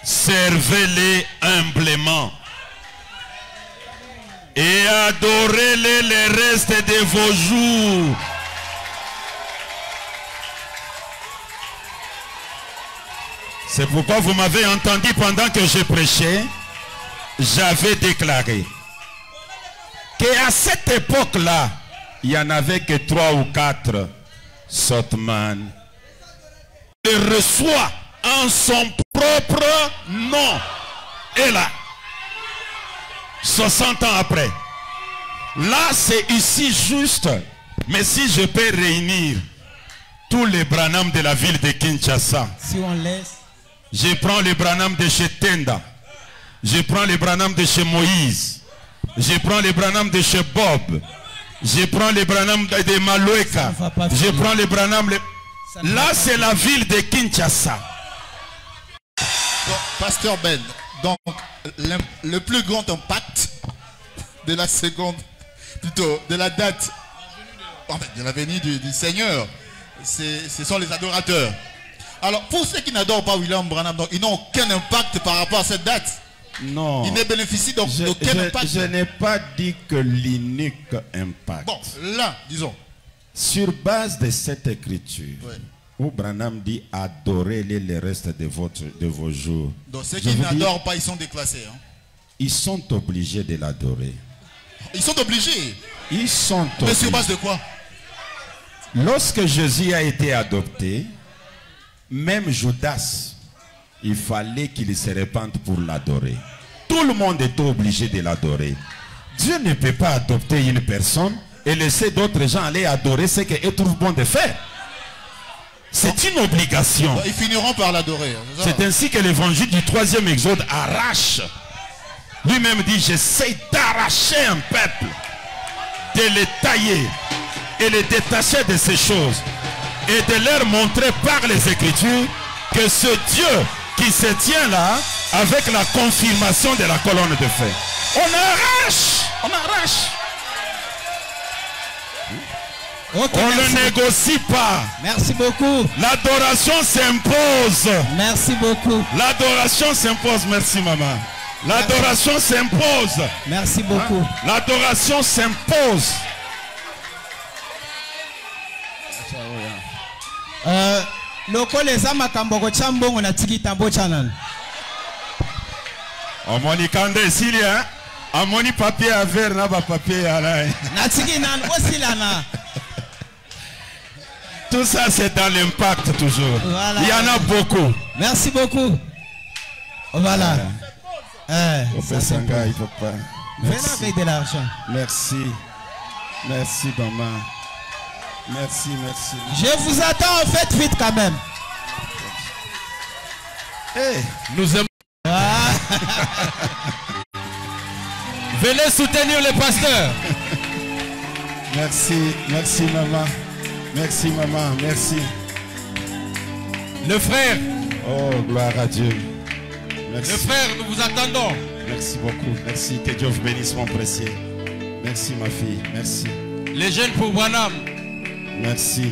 Servez-les humblement. Et adorez-les le reste de vos jours. C'est pourquoi vous m'avez entendu pendant que je prêchais, j'avais déclaré qu'à cette époque-là, il n'y en avait que 3 ou 4 Sotman. Il reçoit en son propre nom. Et là, 60 ans après, là c'est ici juste Mais si je peux réunir tous les Branham de la ville de Kinshasa, Si on laisse. je prends les Branham de chez Tenda, je prends les Branham de chez Moïse, je prends les Branham de chez Bob, je prends les Branham de Maloueka, je prends les Branham... Là, c'est la ville de Kinshasa. Donc, Pasteur Ben, donc le plus grand impact de la seconde, plutôt de la date, en fait, de la venue du Seigneur, ce sont les adorateurs. Alors, pour ceux qui n'adorent pas William Branham, donc, ils n'ont aucun impact par rapport à cette date. Non. Ils ne bénéficient donc d'aucun impact. Je n'ai pas dit que l'unique impact. Bon, là, disons. Sur base de cette écriture, Ouais. où Branham dit adorez-les le reste de vos jours. Donc ceux Je qui vous dis, n'adorent pas, ils sont déclassés. Hein. ils sont obligés de l'adorer. Ils sont obligés. Ils sont Mais obligés. sur base de quoi? Lorsque Jésus a été adopté, même Judas, il fallait qu'il se répande pour l'adorer. Tout le monde était obligé de l'adorer. Dieu ne peut pas adopter une personne et laisser d'autres gens aller adorer ce qu'il trouve bon de faire. C'est une obligation. Ils finiront par l'adorer. Hein, C'est ainsi que l'évangile du 3e Exode arrache. Lui-même dit, j'essaie d'arracher un peuple, de les tailler et les détacher de ces choses et de leur montrer par les Écritures que ce Dieu qui se tient là avec la confirmation de la colonne de feu. On arrache. Ok, On merci. ne négocie pas. Merci beaucoup. L'adoration s'impose. Merci beaucoup. L'adoration s'impose. Merci maman. L'adoration s'impose. Merci beaucoup. L'adoration s'impose. Lokola eza makambo kotya mbongo na tiki tambo chanana. Omoni kande esili hein. Amoni papier à verre na ba papier à la. Na tiki nan osilana. Tout ça c'est dans l'impact toujours. Voilà. Il y en a beaucoup. Merci beaucoup. Voilà. Ça c'est il faut pas. Venez avec de l'argent. Merci. Merci maman. Merci. Je vous attends en fait vite quand même. Hey. Nous aimons. Venez soutenir les pasteurs. Merci maman. Merci. Le frère. Oh, gloire à Dieu. Merci. Le frère, nous vous attendons. Merci beaucoup. Merci. Que Dieu vous bénisse, mon précieux. Merci, ma fille. Merci. Les jeunes pour Branham. Merci.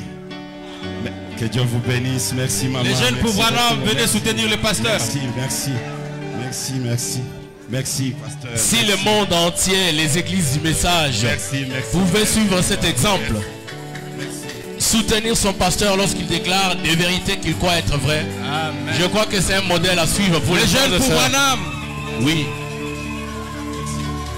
Que Dieu vous bénisse. Merci, maman. Les jeunes pour Branham, beaucoup. venez soutenir les pasteurs. Merci, pasteur. Si le monde entier, les églises du message, Merci. pouvaient suivre cet exemple, soutenir son pasteur lorsqu'il déclare des vérités qu'il croit être vraies, Amen. je crois que c'est un modèle à suivre pour les jeunes pour Branham. Oui.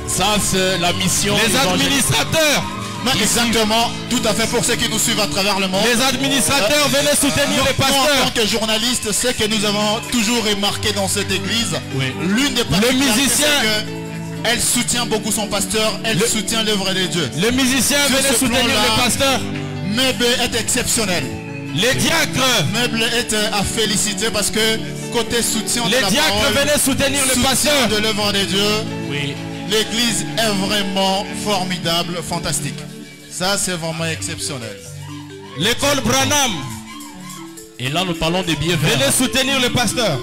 Ça, c'est la mission. Les administrateurs. Non, exactement, tout à fait, pour ceux qui nous suivent à travers le monde. Les administrateurs, venez soutenir les Moi, en pasteurs. tant que journaliste, ce que nous avons toujours remarqué dans cette église, Oui. l'une des particularités, musicien. c'est qu'elle soutient beaucoup son pasteur, elle soutient l'œuvre de Dieu. Les musiciens, Sur venez ce soutenir plan-là, les pasteurs. Meuble est exceptionnel. Les diacres. Meuble est à féliciter parce que côté soutien de Les la diacres, parole, venez soutenir les soutien pasteurs. de l'œuvre de Dieu, Oui. l'église est vraiment formidable, fantastique. Ça, c'est vraiment exceptionnel. L'école Branham. Et là, nous parlons des billets verts. Venez soutenir les pasteurs.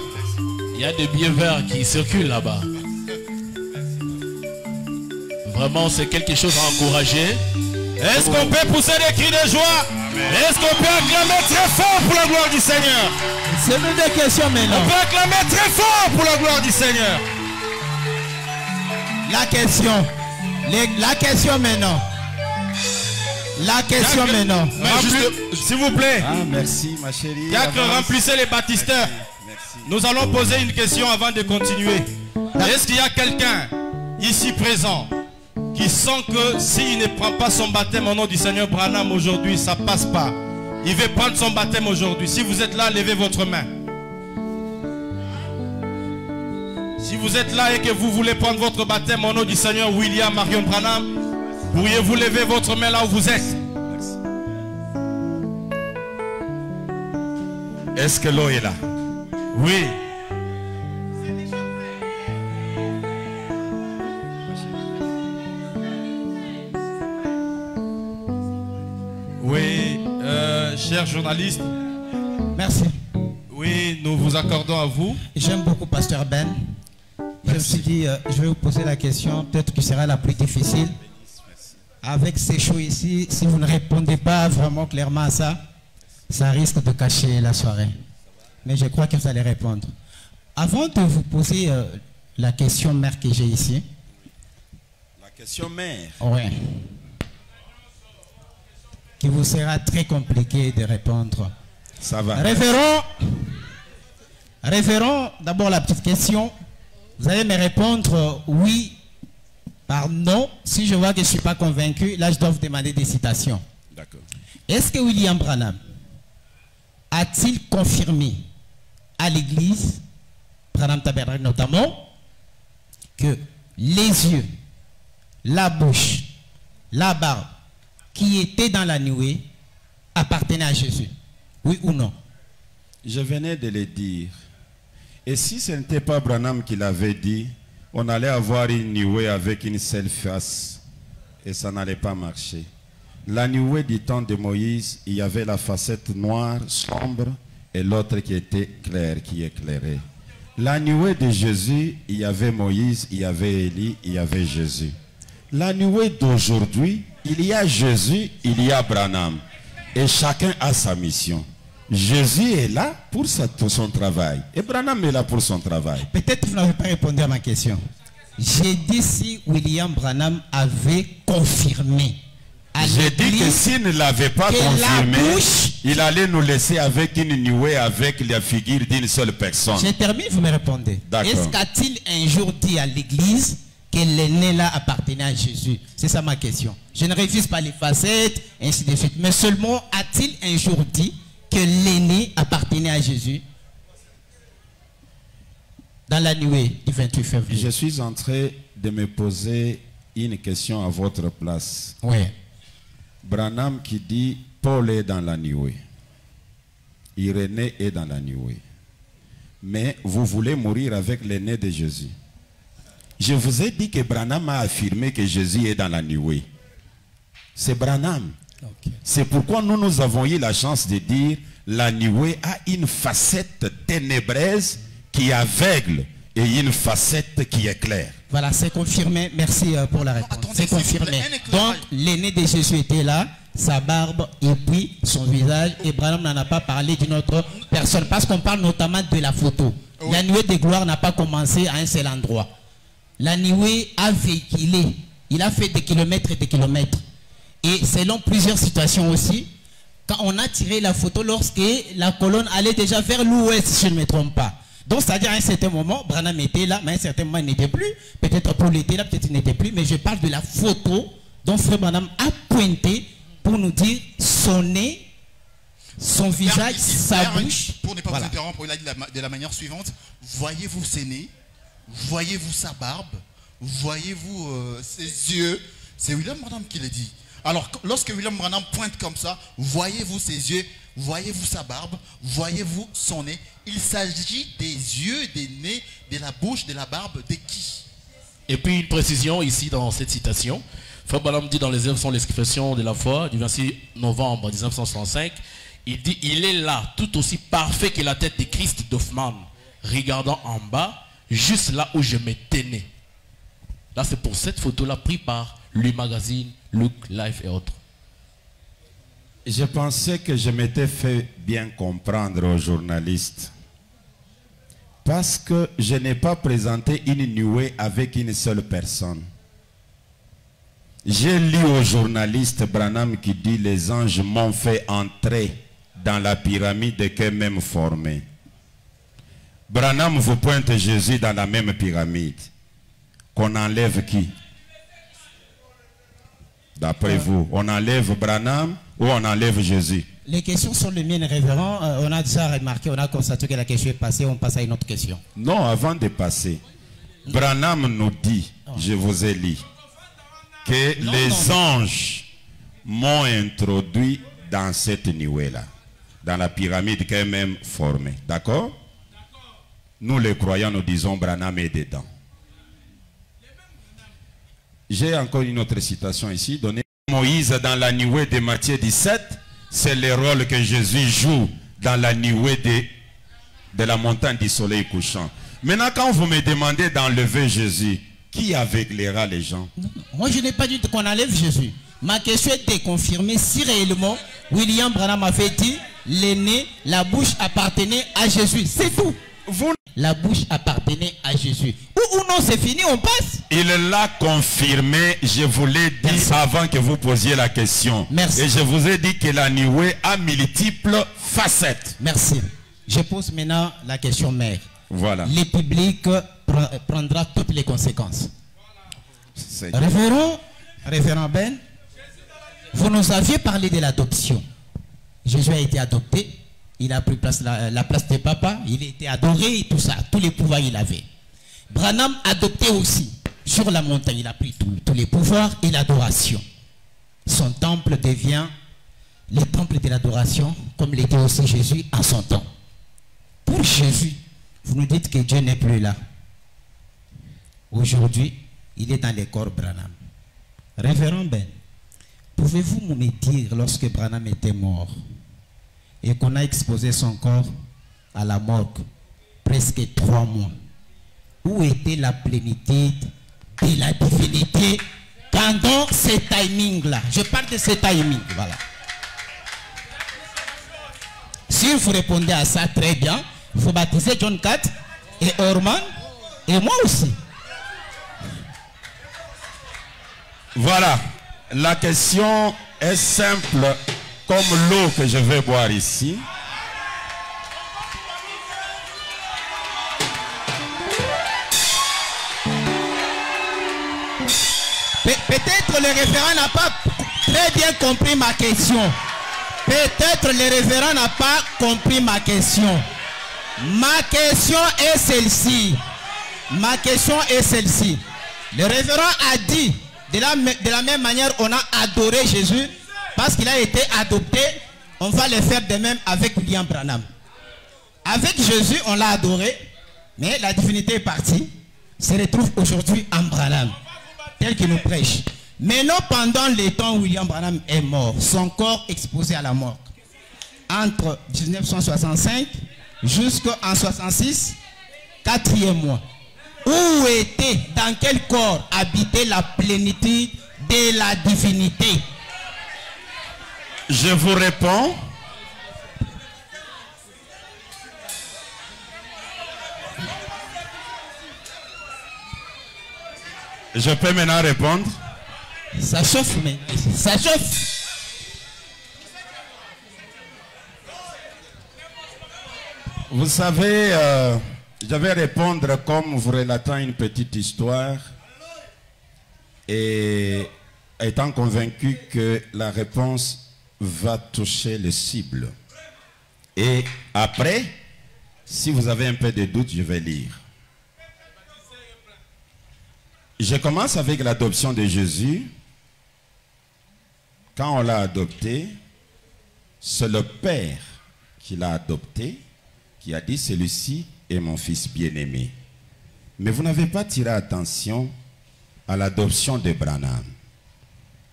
Il y a des billets verts qui circulent là-bas. Vraiment, c'est quelque chose à encourager. Est-ce qu'on peut pousser des cris de joie? Est-ce qu'on peut acclamer très fort pour la gloire du Seigneur? C'est une des questions On maintenant. peut acclamer très fort pour la gloire du Seigneur. La question. La question maintenant. La question maintenant. S'il vous plaît. Ah, merci, ma chérie. Diacre, Avance. remplissez les baptisteurs. Merci. Nous allons poser une question avant de continuer. Est-ce qu'il y a quelqu'un ici présent qui sent que s'il ne prend pas son baptême au nom du Seigneur Branham aujourd'hui, ça ne passe pas? Il veut prendre son baptême aujourd'hui. Si vous êtes là, levez votre main. Si vous êtes là et que vous voulez prendre votre baptême au nom du Seigneur William Marion Branham, pourriez-vous lever votre main là où vous êtes? Est-ce que l'eau est là? Oui. Oui, chers journalistes. Merci. Oui, nous vous accordons à vous. J'aime beaucoup Pasteur Ben. Je me suis dit, je vais vous poser la question, peut-être que sera la plus difficile. Avec ces shows ici, si vous ne répondez pas vraiment clairement à ça, ça risque de cacher la soirée. Mais je crois que vous allez répondre. Avant de vous poser la question mère que j'ai ici. La question mère. Oui. Qui vous sera très compliqué de répondre. Ça va. Révérend, d'abord la petite question. Vous allez me répondre oui par non. Si je vois que je ne suis pas convaincu, là je dois vous demander des citations. D'accord. Est-ce que William Branham a-t-il confirmé à l'église, Branham Tabernacle notamment, que les yeux, la bouche, la barbe qui étaient dans la nuée appartenaient à Jésus? Oui ou non? Je venais de le dire. Et si ce n'était pas Branham qui l'avait dit, on allait avoir une nuée avec une seule face. Et ça n'allait pas marcher. La nuée du temps de Moïse, il y avait la facette noire, sombre, et l'autre qui était claire, qui éclairait. La nuée de Jésus, il y avait Moïse, il y avait Élie, il y avait Jésus. La nuée d'aujourd'hui, il y a Jésus, il y a Branham. Et chacun a sa mission. Jésus est là pour son travail. Et Branham est là pour son travail. Peut-être que vous n'avez pas répondu à ma question. J'ai dit si William Branham avait confirmé. J'ai dit que s'il ne l'avait pas confirmé, il allait nous laisser avec une nuée avec la figure d'une seule personne. Je termine, vous me répondez. Est-ce qu'a-t-il un jour dit à l'église que l'aîné là appartenait à Jésus? C'est ça ma question. Je ne refuse pas les facettes, ainsi de suite. Mais seulement a-t-il un jour dit que l'aîné appartenait à Jésus dans la nuée du 28 février? Je suis en train de me poser une question à votre place. Oui. Branham qui dit Paul est dans la nuée. Irénée est dans la nuée. Mais vous voulez mourir avec l'aîné de Jésus. Je vous ai dit que Branham a affirmé que Jésus est dans la nuée. C'est Branham. Okay. C'est pourquoi nous avons eu la chance de dire la nuée a une facette ténébreuse qui est aveugle et une facette qui est claire. Voilà, c'est confirmé. Merci pour la réponse. C'est confirmé. Donc, l'aîné de Jésus était là, sa barbe et puis son visage. Et Branham n'en a pas parlé d'une autre personne. Parce qu'on parle notamment de la photo. Oui. La nuée de gloire n'a pas commencé à un seul endroit. La nuée a véhiculé. Il a fait des kilomètres et des kilomètres. Et selon plusieurs situations aussi, quand on a tiré la photo lorsque la colonne allait déjà vers l'ouest, si je ne me trompe pas. Donc, c'est-à-dire à un certain moment, Branham était là, mais à un certain moment, il n'était plus. Peut-être Paul était là, peut-être il n'était plus. Mais je parle de la photo dont Frère Branham a pointé pour nous dire son nez, son visage, sa bouche. Pour ne pas vous interrompre, il a dit de la manière suivante. Voyez-vous ses nez, voyez-vous sa barbe, voyez-vous ses yeux. C'est William Branham qui l'a dit. Alors, lorsque William Branham pointe comme ça, voyez-vous ses yeux, voyez-vous sa barbe, voyez-vous son nez. Il s'agit des yeux, des nez, de la bouche, de la barbe, de qui? Et puis une précision ici dans cette citation. Frère Branham dit dans les œuvres sont l'expression de la foi du 26 novembre 1965. Il dit, il est là, tout aussi parfait que la tête de Christ d'Hoffmann, regardant en bas, juste là où je me tenais. Là, c'est pour cette photo-là prise par le magazine Look, Life et autres. Je pensais que je m'étais fait bien comprendre aux journalistes. Parce que je n'ai pas présenté une nuée avec une seule personne. J'ai lu aux journalistes Branham qui dit les anges m'ont fait entrer dans la pyramide qu'eux-mêmes formaient. Branham vous pointe Jésus dans la même pyramide. Qu'on enlève qui? D'après vous, on enlève Branham ou on enlève Jésus? Les questions sont les miennes, révérend. On a déjà remarqué, on a constaté que la question est passée, on passe à une autre question. Non, avant de passer, Branham nous dit, je vous ai lu, que les anges m'ont introduit dans cette nuée-là. dans la pyramide qu'elle-même formée. D'accord? Nous les croyants, nous disons Branham est dedans. J'ai encore une autre citation ici, donnée Moïse dans la nuée de Matthieu 17. C'est le rôle que Jésus joue dans la nuée de la montagne du soleil couchant. Maintenant, quand vous me demandez d'enlever Jésus, qui aveuglera les gens? Non, moi, je n'ai pas dit qu'on enlève Jésus. Ma question était confirmée si réellement William Branham avait dit l'aîné, la bouche appartenait à Jésus. C'est tout. La bouche appartenait à Jésus. Ou non, c'est fini, on passe. Il l'a confirmé, je vous l'ai dit avant que vous posiez la question. Merci. Et je vous ai dit que la nuée a multiples facettes. Merci. Je pose maintenant la question mère. Voilà. Le public prendra toutes les conséquences. Révérend Ben, vous nous aviez parlé de l'adoption. Jésus a été adopté, il a pris la place de papa, il a été adoré et tout ça, tous les pouvoirs il avait. Branham adopté aussi, sur la montagne, il a pris tous les pouvoirs et l'adoration. Son temple devient le temple de l'adoration, comme l'était aussi Jésus en son temps. Pour Jésus, vous nous dites que Dieu n'est plus là. Aujourd'hui, il est dans les corps Branham. Révérend Ben, pouvez-vous me dire lorsque Branham était mort et qu'on a exposé son corps à la morgue presque 3 mois, où était la plénitude de la divinité pendant ce timing-là? Je parle de ce timing, voilà. Si vous répondez à ça très bien, il faut baptiser John 4 et Orman et moi aussi. Voilà. La question est simple comme l'eau que je vais boire ici. Peut-être le référent n'a pas très bien compris ma question. Peut-être le référent n'a pas compris ma question. Ma question est celle-ci. Ma question est celle-ci. Le référent a dit, de la même manière, on a adoré Jésus parce qu'il a été adopté. On va le faire de même avec William Branham. Avec Jésus, on l'a adoré, mais la divinité est partie. Se retrouve aujourd'hui en Branham, tel qu'il nous prêche. Maintenant, pendant le temps où William Branham est mort, son corps exposé à la mort, entre 1965 jusqu'en 66, 4e mois. Où était, dans quel corps habitait la plénitude de la divinité? Je vous réponds. Je peux maintenant répondre. Ça chauffe, mais ça chauffe. Vous savez, je vais répondre comme vous relatant une petite histoire et étant convaincu que la réponse va toucher les cibles. Et après, si vous avez un peu de doute, je vais lire. Je commence avec l'adoption de Jésus. Quand on l'a adopté, c'est le Père qui l'a adopté, qui a dit celui-ci est mon fils bien-aimé. Mais vous n'avez pas tiré attention à l'adoption de Branham.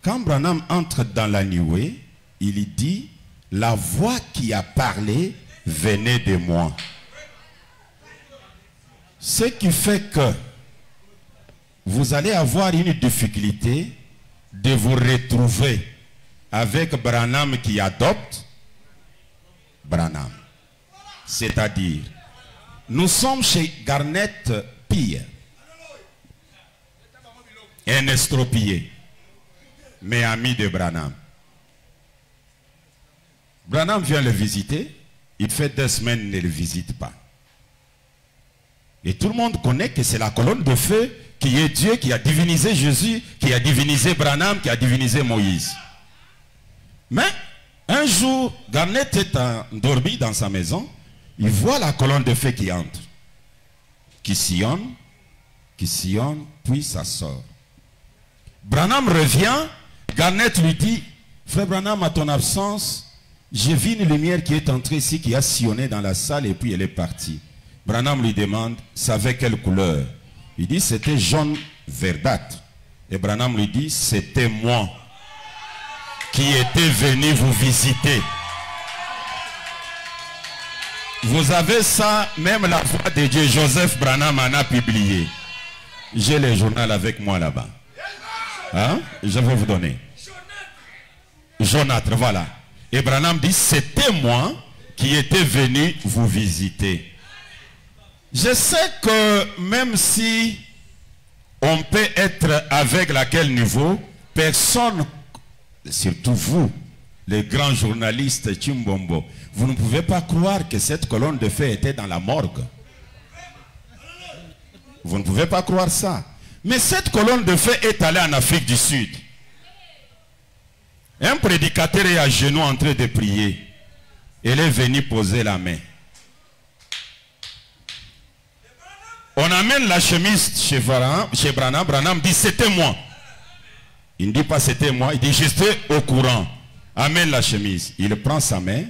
Quand Branham entre dans la nuée, il dit la voix qui a parlé venait de moi. Ce qui fait que vous allez avoir une difficulté de vous retrouver avec Branham qui adopte Branham. C'est-à-dire, nous sommes chez Garnet Pire, un estropié, mais ami de Branham. Branham vient le visiter, il fait 2 semaines, il ne le visite pas. Et tout le monde connaît que c'est la colonne de feu qui est Dieu, qui a divinisé Jésus, qui a divinisé Branham, qui a divinisé Moïse. Mais, un jour, Garnet est endormi dans sa maison, il voit la colonne de feu qui entre, qui sillonne, puis ça sort. Branham revient, Garnet lui dit, frère Branham, à ton absence, J'ai vu une lumière qui est entrée ici, qui a sillonné dans la salle et puis elle est partie. Branham lui demande, ça avait quelle couleur? Il dit, c'était jaune verdâtre. Et Branham lui dit, c'était moi qui étais venu vous visiter. Vous avez ça, même la voix de Dieu, Joseph Branham en a publié. J'ai le journal avec moi là-bas. Hein? Je vais vous donner. Jaunâtre, voilà. Et Branham dit, c'était moi qui étais venu vous visiter. Je sais que même si on peut être aveugle à quel niveau, personne, surtout vous, les grands journalistes Chimbombo, vous ne pouvez pas croire que cette colonne de feu était dans la morgue. Vous ne pouvez pas croire ça. Mais cette colonne de feu est allée en Afrique du Sud. Un prédicateur est à genoux en train de prier. Elle est venue poser la main. On amène la chemise chez Branham. Branham dit c'était moi. Il ne dit pas c'était moi. Il dit j'étais au courant. Amène la chemise. Il prend sa main.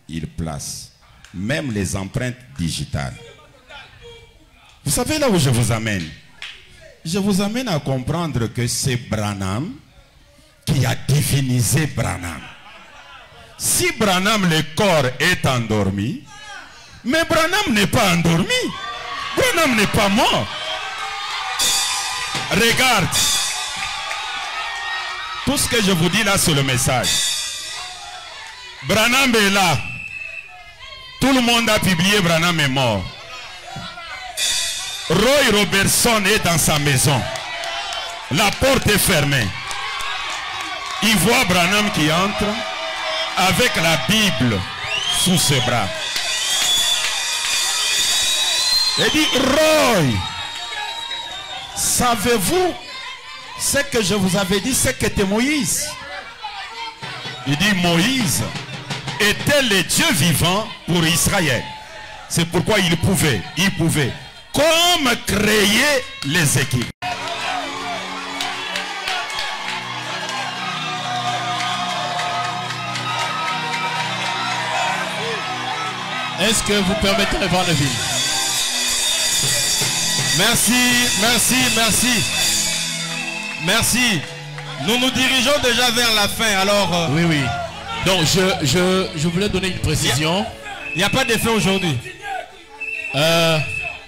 Il place. Même les empreintes digitales. Vous savez là où je vous amène? Je vous amène à comprendre que c'est Branham qui a divinisé Branham. Si Branham, le corps est endormi, mais Branham n'est pas endormi. Branham n'est pas mort. Regarde. Tout ce que je vous dis là, c'est le message. Branham est là. Tout le monde a publié Branham est mort. Roy Robertson est dans sa maison. La porte est fermée. Il voit Branham qui entre avec la Bible sous ses bras. Il dit, Roy, savez-vous ce que je vous avais dit, c'est que c'était Moïse. Il dit, Moïse était le Dieu vivant pour Israël. C'est pourquoi il pouvait, comme créer les équipes. Est-ce que vous permettez de voir le film? Merci, merci, merci. Merci. Nous nous dirigeons déjà vers la fin, alors... Oui, oui. Donc, je voulais donner une précision. Il n'y a pas d'effet aujourd'hui.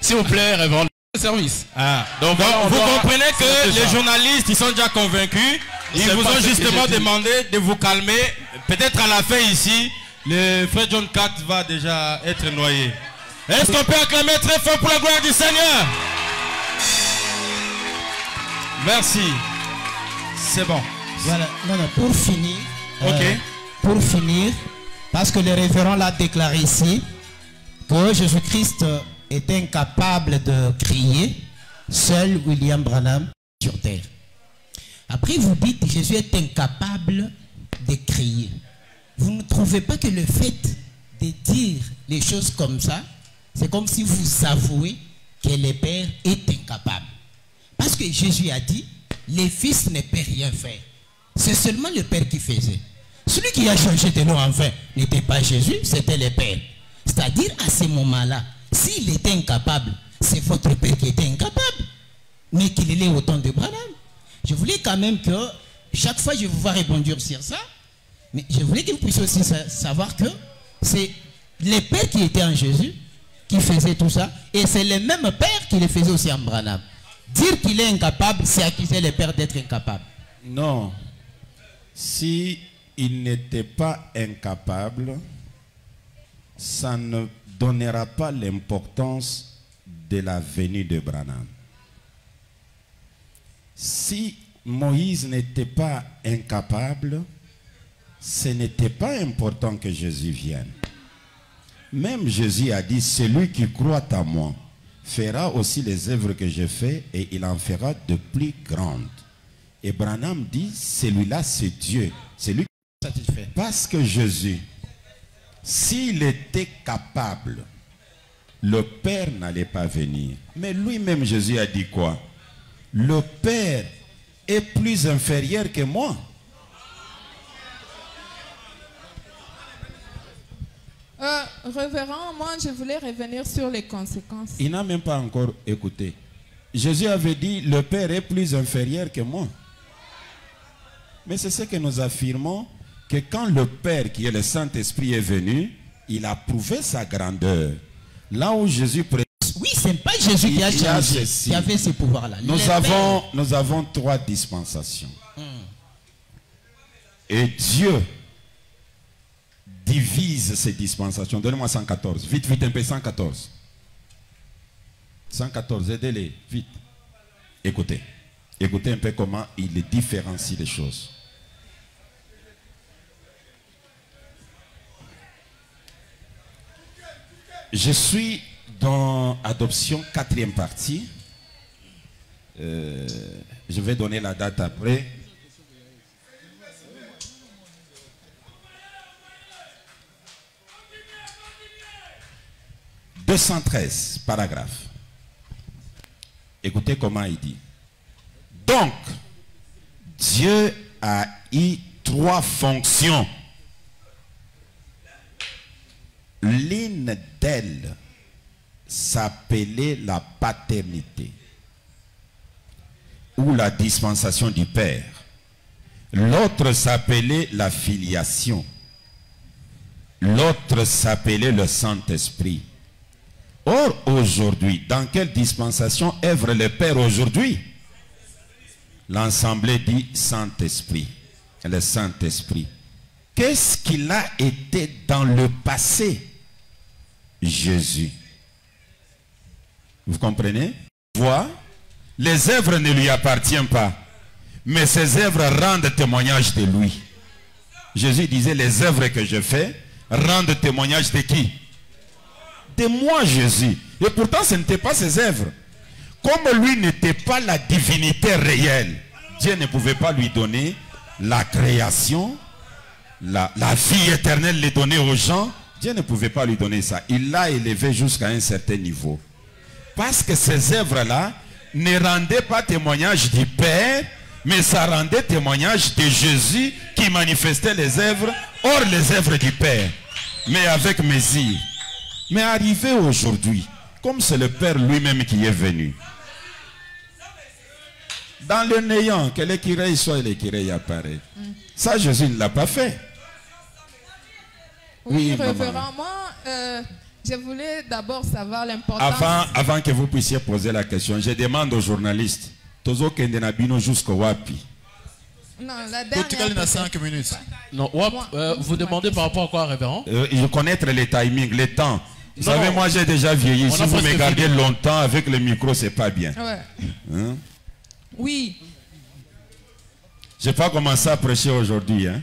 S'il vous plaît, révérend le service. Ah. Donc, vous comprenez que les journalistes, ils sont déjà convaincus. Ils vous ont justement demandé de vous calmer. Peut-être à la fin ici, le frère John 4 va déjà être noyé. Est-ce qu'on peut acclamer très fort pour la gloire du Seigneur? Merci. C'est bon. Voilà, non, pour finir. Ok. Pour finir, parce que le révérend l'a déclaré ici, que Jésus-Christ est incapable de crier, seul William Branham sur terre. Après, vous dites que Jésus est incapable de crier. Vous ne trouvez pas que le fait de dire les choses comme ça, c'est comme si vous avouez que le Père est incapable. Parce que Jésus a dit, les fils ne peuvent rien faire. C'est seulement le Père qui faisait. Celui qui a changé de nom enfin n'était pas Jésus, c'était le Père. C'est-à-dire à ce moment-là, s'il était incapable, c'est votre Père qui était incapable. Mais qu'il est au temps de Branham. Je voulais quand même que, chaque fois je vous vois rebondir sur ça, mais je voulais que vous puissiez aussi savoir que c'est le Père qui était en Jésus qui faisait tout ça, et c'est le même Père qui le faisait aussi en Branham. Dire qu'il est incapable, c'est accuser le Père d'être incapable. Non. Si il n'était pas incapable, ça ne donnera pas l'importance de la venue de Branham. Si Moïse n'était pas incapable, ce n'était pas important que Jésus vienne. Même Jésus a dit, celui qui croit en moi fera aussi les œuvres que je fais et il en fera de plus grandes. Et Branham dit, celui-là c'est Dieu. C'est lui qui est satisfait. Parce que Jésus, s'il était capable, le Père n'allait pas venir. Mais lui-même Jésus a dit quoi? Le Père est plus inférieur que moi. Révérend, moi je voulais revenir sur les conséquences. Il n'a même pas encore écouté. Jésus avait dit, le Père est plus inférieur que moi. Mais c'est ce que nous affirmons, que quand le Père, qui est le Saint-Esprit, est venu, il a prouvé sa grandeur. Là où Jésus... Oui, ce n'est pas Jésus qui a changé, qui avait ce pouvoir-là. Nous avons 3 dispensations. Et Dieu divise ces dispensations. Donnez-moi 114. Vite, vite, un peu, 114. 114, aidez-les, vite. Écoutez. Écoutez un peu comment il différencie les choses. Je suis dans Adoption, 4e partie. Je vais donner la date après. « 213, paragraphe. Écoutez comment il dit. Donc, Dieu a eu 3 fonctions. L'une d'elles s'appelait la paternité ou la dispensation du Père. L'autre s'appelait la filiation. L'autre s'appelait le Saint-Esprit. Or, aujourd'hui, dans quelle dispensation œuvre le Père aujourd'hui? L'Assemblée dit Saint-Esprit. Le Saint-Esprit. Qu'est-ce qu'il a été dans le passé? Jésus. Vous comprenez? Vois, les œuvres ne lui appartiennent pas, mais ces œuvres rendent témoignage de lui. Jésus disait, les œuvres que je fais rendent témoignage de qui? De moi, Jésus. Et pourtant, ce n'était pas ses œuvres. Comme lui n'était pas la divinité réelle, Dieu ne pouvait pas lui donner la création, la vie éternelle, les donner aux gens. Dieu ne pouvait pas lui donner ça. Il l'a élevé jusqu'à un certain niveau. Parce que ces œuvres-là ne rendaient pas témoignage du Père, mais ça rendait témoignage de Jésus qui manifestait les œuvres, hors les œuvres du Père, mais avec mesure. Mais arrivé aujourd'hui, comme c'est le Père lui-même qui est venu, dans le néant, que l'écureuil soit et l'écureuil apparaît. Ça, Jésus ne l'a pas fait. Oui, révérend, moi, je voulais d'abord savoir l'importance... Avant que vous puissiez poser la question, je demande aux journalistes, Tozo Kendenabino jusqu'au Wapi. Non, la dernière... 5 minutes. Non, vous demandez par rapport à quoi, révérend? Je connaître les timings, les temps. Vous savez, moi j'ai déjà vieilli. Si vous me gardez longtemps avec le micro, c'est pas bien. Ouais. Hein? Oui. Je n'ai pas commencé à prêcher aujourd'hui. Hein?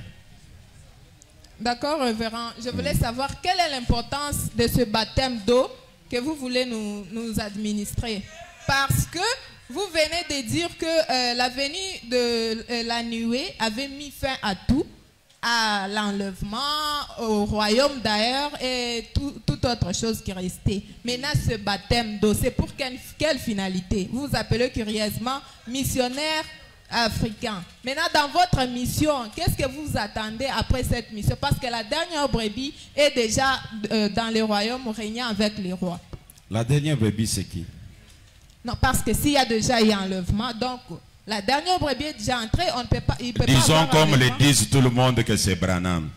D'accord, révérend. Je voulais savoir quelle est l'importance de ce baptême d'eau que vous voulez nous administrer. Parce que vous venez de dire que la venue de la nuée avait mis fin à tout, à l'enlèvement, au royaume d'ailleurs et toute autre chose qui restait. Maintenant, ce baptême d'eau, c'est pour quelle finalité? Vous vous appelez curieusement missionnaire africain. Maintenant, dans votre mission, qu'est-ce que vous attendez après cette mission? Parce que la dernière brebis est déjà dans le royaume régnant avec les rois. La dernière brebis, c'est qui? Non, parce que s'il y a déjà eu enlèvement, donc la dernière brebis est déjà entrée, on ne peut pas... Il peut Disons pas comme le disent tout le monde que c'est Branham.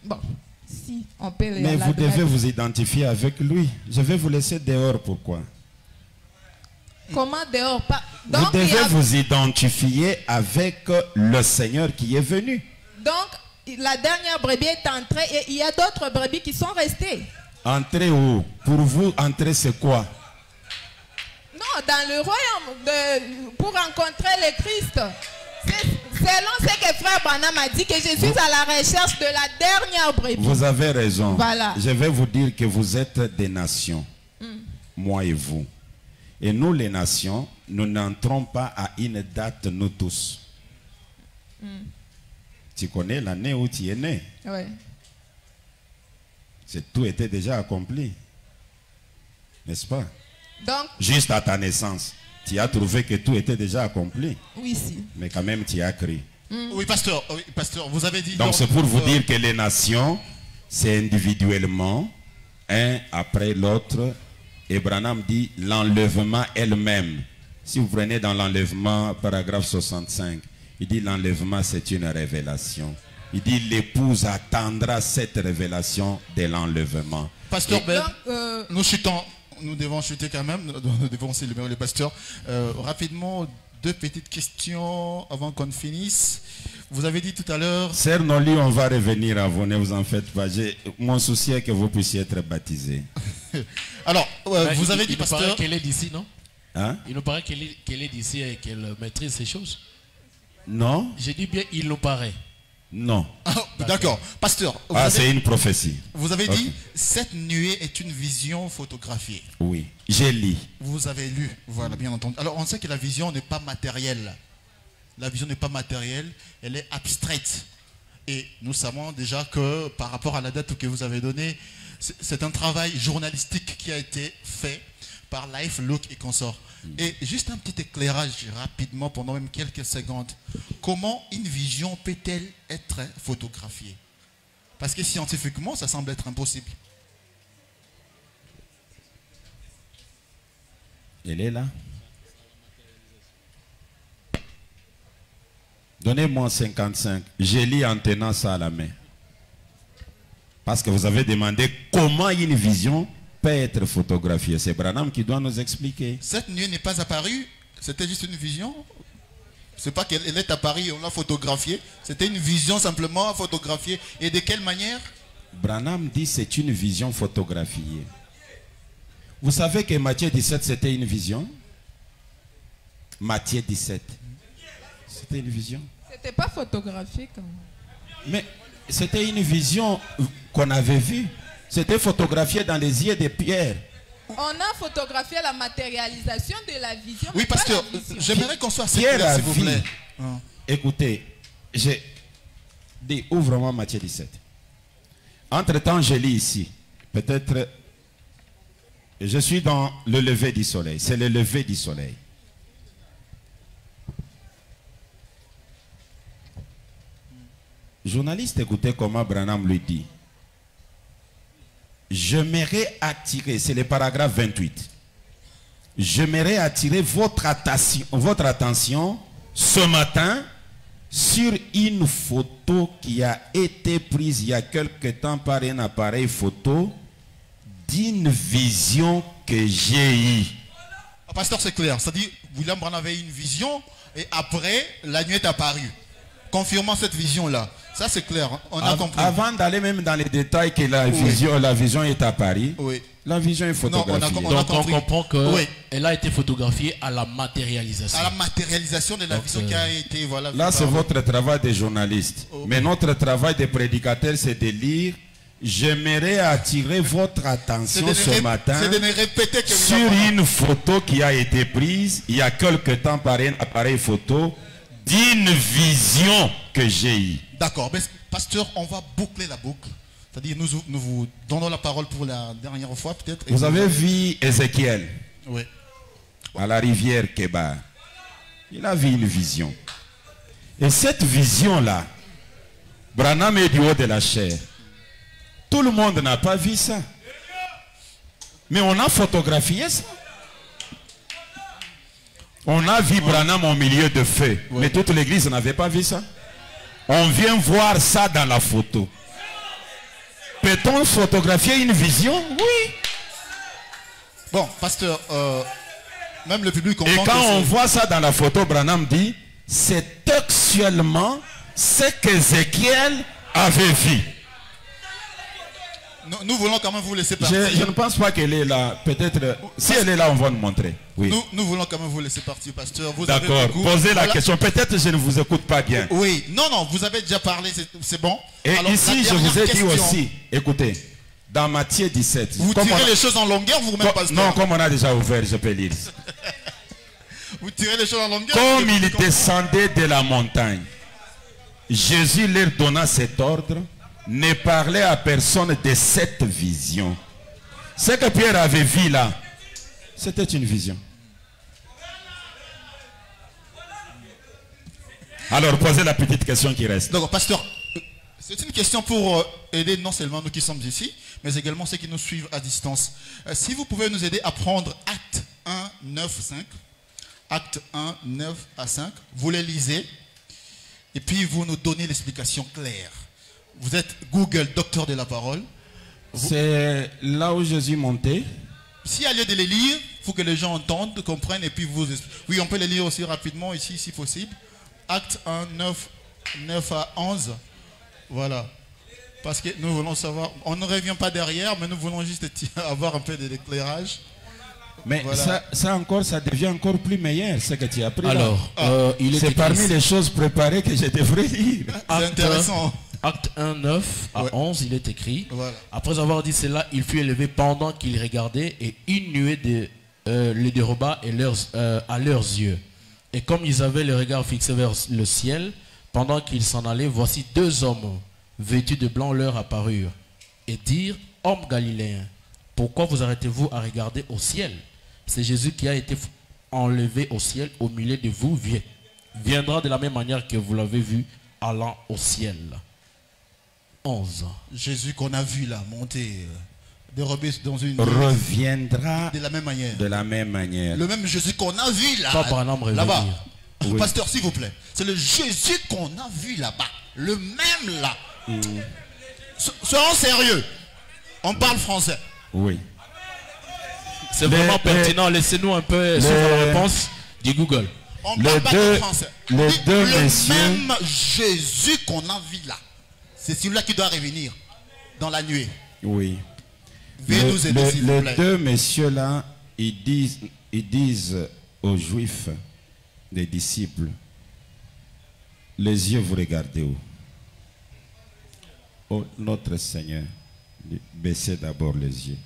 Bon, si on peut... Mais vous devez vous identifier avec lui. Je vais vous laisser dehors, pourquoi? Comment dehors? Donc, vous devez vous identifier avec le Seigneur qui est venu. Donc, la dernière brebis est entrée et il y a d'autres brebis qui sont restées. Entrer où? Pour vous, entrer c'est quoi? Non, dans le royaume, pour rencontrer le Christ. Selon ce que frère Branham a dit, que je suis à la recherche de la dernière brebis. Vous avez raison. Voilà. Je vais vous dire que vous êtes des nations. Moi et vous. Et nous, les nations, nous n'entrons pas à une date, nous tous. Tu connais l'année où tu es né? Oui. Tout était déjà accompli. N'est-ce pas? Donc, juste à ta naissance, tu as trouvé que tout était déjà accompli. Oui, si. Mais quand même, tu as cru. Oui, pasteur, vous avez dit... Donc, c'est pour vous dire que les nations, c'est individuellement, un après l'autre. Et Branham dit l'enlèvement elle-même. Si vous prenez dans l'enlèvement, paragraphe 65, il dit l'enlèvement c'est une révélation. Il dit l'épouse attendra cette révélation de l'enlèvement. Pasteur Ben, Donc, nous chutons, nous devons chuter quand même, nous devons aussi libérer le pasteur. Rapidement, 2 petites questions avant qu'on finisse. Vous avez dit tout à l'heure... Sœur Noli, on va revenir à vous, ne vous en faites pas. Mon souci est que vous puissiez être baptisés. Alors, vous avez dit, il nous pasteur... paraît qu'elle est d'ici, non? Hein? Il nous paraît qu'elle est d'ici et qu'elle maîtrise ces choses. Non? J'ai dit bien, il nous paraît. Non. Ah, d'accord. Pasteur, C'est une prophétie. vous avez dit, Ok. cette nuée est une vision photographiée. Oui, j'ai lu. Vous avez lu, voilà, bien entendu. Alors, on sait que la vision n'est pas matérielle. La vision n'est pas matérielle, elle est abstraite. Et nous savons déjà que par rapport à la date que vous avez donnée, c'est un travail journalistique qui a été fait par Life, Look et consorts. Et juste un petit éclairage rapidement pendant même quelques secondes. Comment une vision peut-elle être photographiée? Parce que scientifiquement, ça semble être impossible. Elle est là. Donnez-moi 55. J'ai lu en tenant ça à la main. Parce que vous avez demandé comment une vision peut être photographiée. C'est Branham qui doit nous expliquer. Cette nuée n'est pas apparue, c'était juste une vision. C'est pas qu'elle est apparue, on l'a photographiée. C'était une vision simplement photographiée. Et de quelle manière? Branham dit c'est une vision photographiée. Vous savez que Matthieu 17 c'était une vision? Matthieu 17. C'était une vision. c'était pas photographié quand même. Mais c'était une vision qu'on avait vue. C'était photographié dans les yeux de Pierre. On a photographié la matérialisation de la vision. Oui, mais pas pasteur, la vision. j'aimerais qu'on soit assez Pierre clair, a s'il vous vu. plaît. Écoutez, j'ai dit, ouvre-moi Matthieu 17. Entre-temps, je lis ici. Peut-être, je suis dans le lever du soleil. C'est le lever du soleil. Journaliste, écoutez comment Branham lui dit. J'aimerais attirer, c'est le paragraphe 28. J'aimerais attirer votre attention ce matin sur une photo qui a été prise il y a quelque temps par un appareil photo d'une vision que j'ai eue. Pasteur, c'est clair. C'est-à-dire, William Branham avait une vision et après, la nuit est apparue. Confirmant cette vision-là. Ça, c'est clair. On a compris. Avant d'aller même dans les détails que la vision est apparue, Oui. la vision est photographiée. on a Donc on compris. comprend qu'elle Oui. a été photographiée à la matérialisation. À la matérialisation de la Donc, vision qui a été... Voilà, Là, c'est votre travail de journaliste. Ok. Mais notre travail de prédicateur, c'est de lire. J'aimerais attirer votre attention ce matin C'est de ne répéter que sur une photo qui a été prise il y a quelque temps par un appareil photo d'une vision que j'ai eue. D'accord. Mais, pasteur, on va boucler la boucle. C'est-à-dire, nous vous donnons la parole pour la dernière fois, peut-être. Vous avez vu Ézéchiel Oui. à la rivière Kébar. Il a vu une vision. Et cette vision-là, Branham est du haut de la chair. Tout le monde n'a pas vu ça. Mais on a photographié ça. On a vu Branham au milieu de feu. Mais toute l'église n'avait pas vu ça. On vient voir ça dans la photo. Peut-on photographier une vision? Oui. Bon, pasteur, même le public Et comprend quand que on c'est- voit ça dans la photo, Branham dit, c'est actuellement ce qu'Ézéchiel avait vu. nous voulons quand même vous laisser Je partir. ne pense pas qu'elle est là. Peut-être, si elle est là, on va nous montrer. Oui. Nous voulons quand même vous laisser partir, pasteur. Vous avez D'accord. beaucoup- Posez la Voilà. question. Peut-être je ne vous écoute pas bien. Oui, non, vous avez déjà parlé, c'est bon. Et Alors, la ici, je dernière vous ai dit question. aussi, écoutez, dans Matthieu 17. Vous comme tirez on a- les choses en longueur, vous-même, pasteur. non, comme on a déjà ouvert, je peux lire. Vous tirez les choses en longueur. Comme vous il comprenez. descendait de la montagne, Jésus leur donna cet ordre, ne parlez à personne de cette vision. Ce que Pierre avait vu là, c'était une vision. Alors, posez la petite question qui reste. Donc, pasteur, c'est une question pour aider non seulement nous qui sommes ici, mais également ceux qui nous suivent à distance. Si vous pouvez nous aider à prendre Acte 1, 9, 5. Acte 1, 9 à 5. Vous les lisez et puis vous nous donnez l'explication claire. Vous êtes Google, docteur de la parole. C'est là où Jésus montait. S'il y a lieu de les lire, il faut que les gens entendent, comprennent et puis vous... Oui, on peut les lire aussi rapidement ici, si possible. Acte 1, 9 à 11. Voilà. Parce que nous voulons savoir... On ne revient pas derrière, mais nous voulons juste avoir un peu de l'éclairage. Mais voilà. ça encore, ça devient encore plus meilleur, ce que tu as appris. Alors, c'est parmi les choses préparées que je devrais lire. C'est intéressant. Acte 1, 9 à 11, il est écrit. Voilà. Après avoir dit cela, il fut élevé pendant qu'il regardait et une nuée les déroba à leurs yeux. Et comme ils avaient le regard fixé vers le ciel, pendant qu'ils s'en allaient, voici deux hommes vêtus de blanc leur apparurent et dirent: Hommes galiléens, pourquoi vous arrêtez-vous à regarder au ciel? C'est Jésus qui a été enlevé au ciel au milieu de vous, viendra de la même manière que vous l'avez vu allant au ciel. 11. Jésus qu'on a vu là, monter, dérobé dans une... reviendra de la même manière. De la même manière. Le même Jésus qu'on a vu là. Là-bas. Oui. Pasteur, s'il vous plaît. C'est le Jésus qu'on a vu là-bas. Le même là. Soyons sérieux. On parle français. Oui. C'est vraiment pertinent. Laissez-nous un peu sur la réponse du Google. On parle pas de français. Le même Jésus qu'on a vu là. C'est celui-là qui doit revenir dans la nuée. Oui. Veuillez nous aider, s'il vous plaît. Les deux messieurs-là, ils disent aux Juifs, les disciples, les yeux vous regardez où? Oh, notre Seigneur, baissez d'abord les yeux.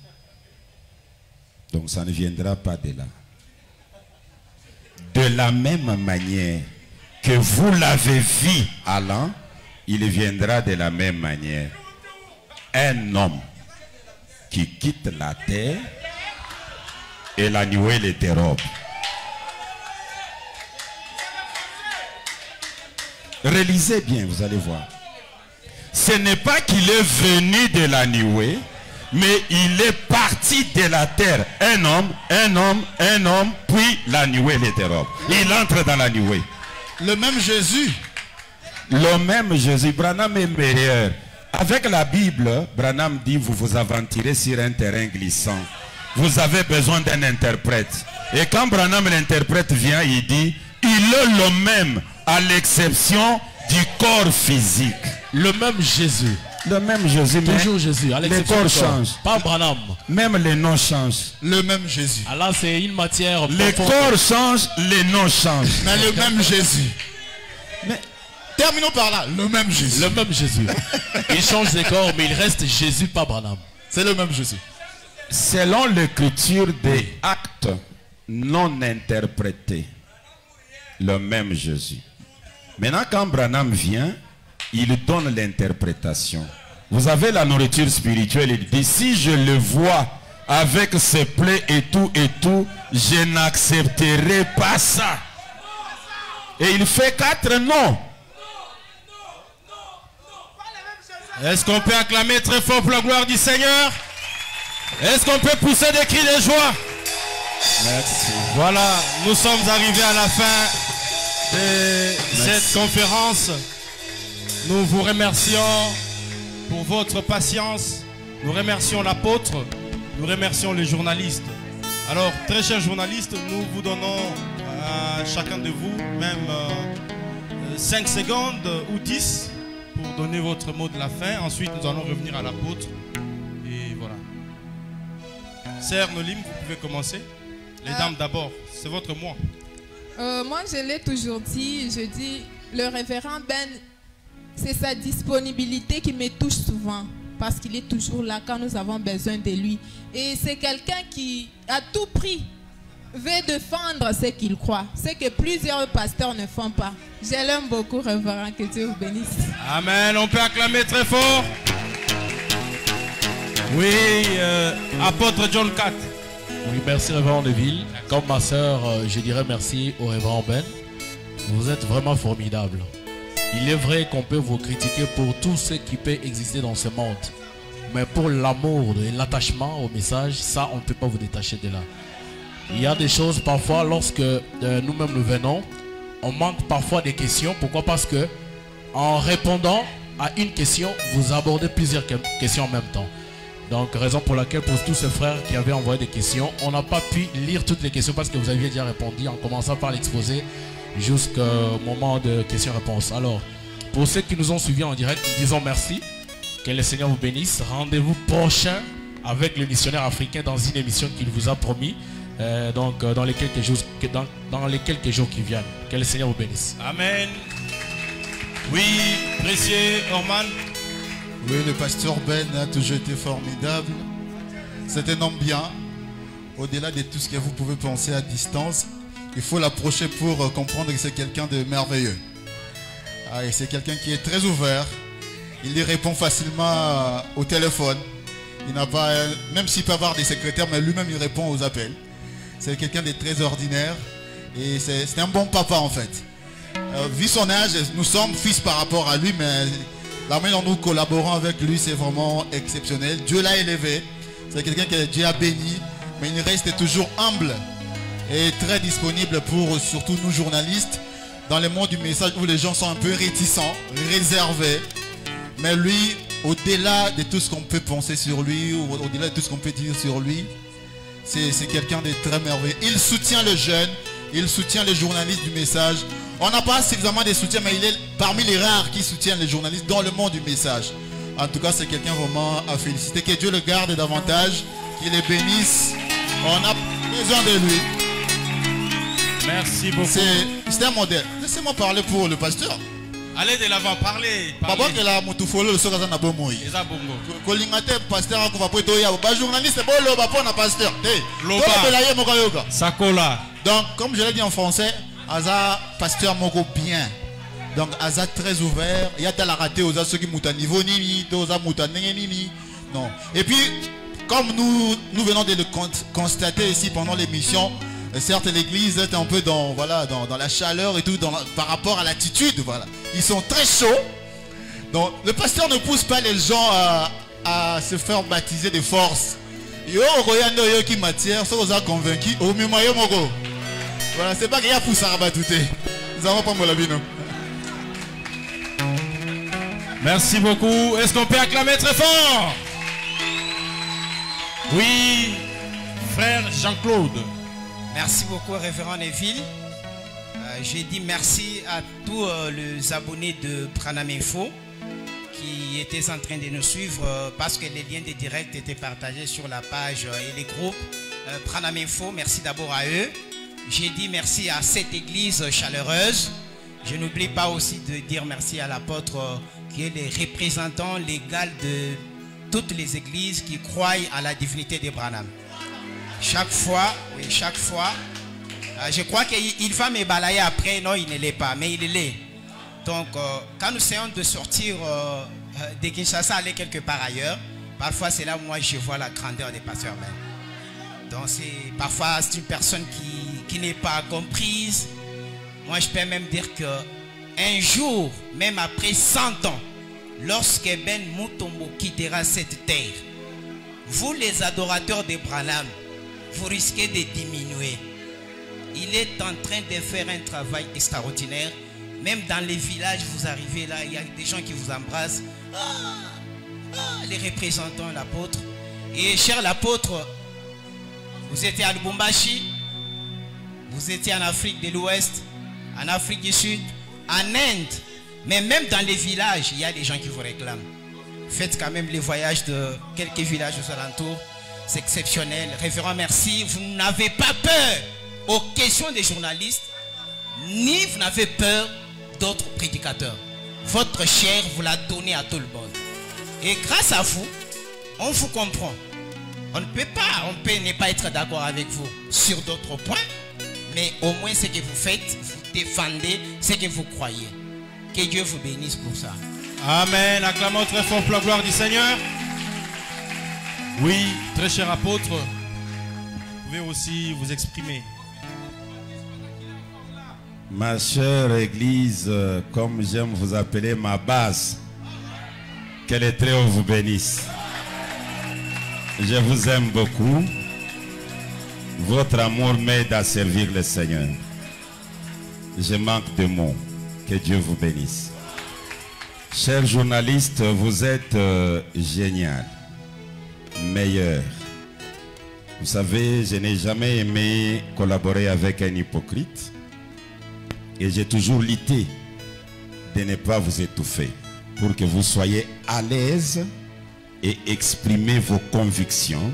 Donc ça ne viendra pas de là. De la même manière que vous l'avez vu allant, il viendra de la même manière. Un homme qui quitte la terre et la nuée les dérobe. Relisez bien, vous allez voir. Ce n'est pas qu'il est venu de la nuée, mais il est parti de la terre. Un homme, puis la nuée les dérobe. Il entre dans la nuée. Le même Jésus. Le même Jésus. Branham est meilleur. Avec la Bible, Branham dit: vous vous aventurez sur un terrain glissant. Vous avez besoin d'un interprète. Et quand Branham l'interprète vient, il dit: il est le même, à l'exception du corps physique. Le même Jésus. Le même Jésus. Toujours Jésus. Les corps changent. Pas Branham. Même les noms changent. Le même Jésus. Alors c'est une matière... Les corps changent, les noms changent. Mais le même Jésus. Mais terminons par là. Le même Jésus. Le même Jésus. Il change des corps, mais il reste Jésus, pas Branham. C'est le même Jésus. Selon l'écriture des actes non interprétés, le même Jésus. Maintenant, quand Branham vient, il donne l'interprétation. Vous avez la nourriture spirituelle. Il dit: si je le vois avec ses plaies et tout, je n'accepterai pas ça. Et il fait 4 noms. Est-ce qu'on peut acclamer très fort pour la gloire du Seigneur? Est-ce qu'on peut pousser des cris de joie? Merci. Voilà, nous sommes arrivés à la fin de cette conférence. Nous vous remercions pour votre patience. Nous remercions l'apôtre. Nous remercions les journalistes. Alors, très chers journalistes, nous vous donnons à chacun de vous même 5 secondes ou 10 pour donner votre mot de la fin. Ensuite, nous allons revenir à l'apôtre. Et voilà. Sœur Nolim, vous pouvez commencer. Les dames d'abord. C'est votre moi. Moi, je l'ai toujours dit. Je dis, le révérend Ben, c'est sa disponibilité qui me touche souvent. Parce qu'il est toujours là quand nous avons besoin de lui. Et c'est quelqu'un qui, à tout prix, veut défendre ce qu'il croit. Ce que plusieurs pasteurs ne font pas. Je l'aime beaucoup, révérend. Que Dieu vous bénisse. Amen. On peut acclamer très fort. Oui, apôtre John 4. Oui, merci révérend Neville. Comme ma soeur, je dirais merci au révérend Ben. Vous êtes vraiment formidable. Il est vrai qu'on peut vous critiquer pour tout ce qui peut exister dans ce monde. Mais pour l'amour et l'attachement au message, ça, on ne peut pas vous détacher de là. Il y a des choses parfois, lorsque nous-mêmes nous venons, on manque parfois des questions. Pourquoi? Parce que en répondant à une question, vous abordez plusieurs questions en même temps. Donc, raison pour laquelle, pour tous ces frères qui avaient envoyé des questions, on n'a pas pu lire toutes les questions parce que vous aviez déjà répondu en commençant par l'exposé jusqu'au moment de questions-réponses. Alors, pour ceux qui nous ont suivis en direct, nous disons merci. Que le Seigneur vous bénisse. Rendez-vous prochain avec le missionnaire africain dans une émission qu'il vous a promis. Dans les quelques jours qui viennent. Que le Seigneur vous bénisse. Amen. Oui, précieux Orman. Oui, le pasteur Ben a toujours été formidable. C'est un homme bien. Au-delà de tout ce que vous pouvez penser à distance, il faut l'approcher pour comprendre que c'est quelqu'un de merveilleux. Et c'est quelqu'un qui est très ouvert. Il y répond facilement au téléphone. Il n'a pas, même s'il peut avoir des secrétaires, mais lui-même il répond aux appels. C'est quelqu'un de très ordinaire et c'est un bon papa en fait. Vu son âge, nous sommes fils par rapport à lui, mais la manière dont nous collaborons avec lui, c'est vraiment exceptionnel. Dieu l'a élevé. C'est quelqu'un que Dieu a béni, mais il reste toujours humble et très disponible pour surtout nous journalistes dans le monde du message où les gens sont un peu réticents, réservés. Mais lui, au-delà de tout ce qu'on peut penser sur lui, ou au-delà de tout ce qu'on peut dire sur lui, c'est quelqu'un de très merveilleux. Il soutient les jeunes, il soutient les journalistes du message. On n'a pas suffisamment de soutien, mais il est parmi les rares qui soutiennent les journalistes dans le monde du message. En tout cas, c'est quelqu'un vraiment à féliciter. Que Dieu le garde davantage, qu'il les bénisse. On a besoin de lui. Merci beaucoup. C'est un modèle. Laissez-moi parler pour le pasteur. Allez de l'avant, parlez. Papa que la mutufolo le soka na bomoyi. Eza bongo. Kolingate pasteur ako va poito ya ba journaliste bolo ba pona pasteur. Loba. Sakola. Donc comme je l'ai dit en français, Aza pasteur moko bien. Donc Aza très ouvert, il y a de la raté aux ceux qui muta niveau nini, aux muta nini. Non. Et puis comme nous venons de le constater ici pendant l'émission, certes l'église est un peu dans la chaleur et tout par rapport à l'attitude, voilà. Ils sont très chauds. Donc le pasteur ne pousse pas les gens à se faire baptiser de force. Yo royando yo qui matière, ça vous a convaincu au mémoire moko. Voilà, c'est pas qu'il y a poussé à batouter. Nous avons pas mon labino. Merci beaucoup. Est-ce qu'on peut acclamer très fort? Oui, frère Jean-Claude. Merci beaucoup, révérend Neville. J'ai dit merci à tous les abonnés de Branham Info qui étaient en train de nous suivre parce que les liens de direct étaient partagés sur la page et les groupes Branham Info. Merci d'abord à eux. J'ai dit merci à cette église chaleureuse. Je n'oublie pas aussi de dire merci à l'apôtre qui est le représentant légal de toutes les églises qui croient à la divinité de Branham. Chaque fois, oui, chaque fois, je crois qu'il va me balayer après. Non, il ne l'est pas, mais il l'est. Donc, quand nous essayons de sortir de Kinshasa, aller quelque part ailleurs, parfois c'est là où moi je vois la grandeur des pasteurs même. Donc, parfois c'est une personne qui n'est pas comprise. Moi, je peux même dire qu'un jour, même après 100 ans, lorsque Ben Mutombo quittera cette terre, vous les adorateurs de Branham, vous risquez de diminuer. Il est en train de faire un travail extraordinaire. Même dans les villages, vous arrivez là, il y a des gens qui vous embrassent. Les représentants, l'apôtre. Et cher l'apôtre, vous étiez à Lubumbashi, vous étiez en Afrique de l'Ouest, en Afrique du Sud, en Inde. Mais même dans les villages, il y a des gens qui vous réclament. Faites quand même les voyages de quelques villages aux alentours. C'est exceptionnel. Révérend, merci. Vous n'avez pas peur aux questions des journalistes, ni vous n'avez peur d'autres prédicateurs. Votre chair, vous la donnez à tout le monde. Et grâce à vous, on vous comprend. On ne peut ne pas être d'accord avec vous sur d'autres points, mais au moins ce que vous faites, vous défendez ce que vous croyez. Que Dieu vous bénisse pour ça. Amen. Acclamons très fort pour la gloire du Seigneur. Oui, très cher apôtre, vous pouvez aussi vous exprimer. Ma chère église, comme j'aime vous appeler ma base, que l'Éternel vous bénisse. je vous aime beaucoup. Votre amour m'aide à servir le Seigneur. Je manque de mots. Que Dieu vous bénisse. Chers journalistes, vous êtes génial, meilleur. Vous savez, je n'ai jamais aimé collaborer avec un hypocrite et j'ai toujours lutté de ne pas vous étouffer pour que vous soyez à l'aise et exprimer vos convictions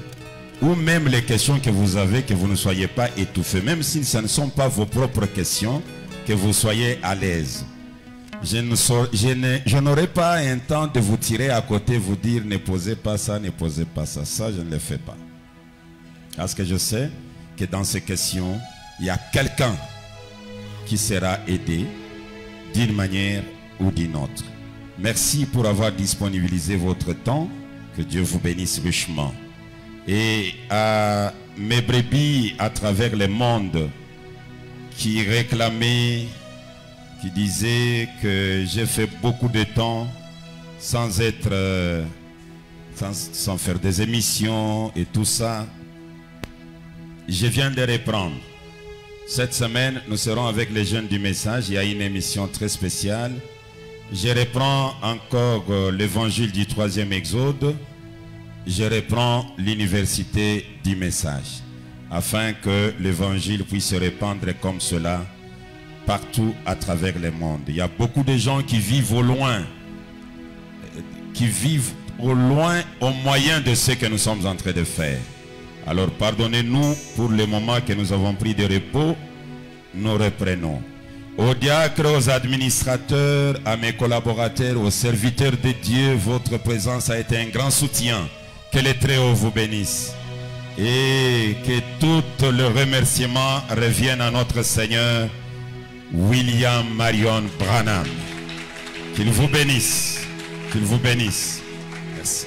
ou même les questions que vous avez, que vous ne soyez pas étouffés, même si ce ne sont pas vos propres questions, que vous soyez à l'aise. Je n'aurai pas un temps de vous tirer à côté, vous dire ne posez pas ça, ne posez pas ça. Ça, je ne le fais pas. Parce que je sais que dans ces questions, il y a quelqu'un qui sera aidé d'une manière ou d'une autre. Merci pour avoir disponibilisé votre temps. Que Dieu vous bénisse richement. Et à mes brebis à travers le monde qui réclamaient, qui disaient que j'ai fait beaucoup de temps sans être, sans faire des émissions et tout ça, je viens de reprendre. Cette semaine, nous serons avec les jeunes du message. Il y a une émission très spéciale. Je reprends encore l'évangile du 3e Exode. Je reprends l'université du message. Afin que l'évangile puisse se répandre comme cela partout à travers le monde. Il y a beaucoup de gens qui vivent au loin. Qui vivent au loin au moyen de ce que nous sommes en train de faire. Alors pardonnez-nous pour le moment que nous avons pris de repos. Nous reprenons. Aux diacres, aux administrateurs, à mes collaborateurs, aux serviteurs de Dieu, votre présence a été un grand soutien. Que les Très-Hauts vous bénissent. Et que tout le remerciement revienne à notre Seigneur William Marion Branham. Qu'il vous bénisse. Qu'il vous bénisse. Merci.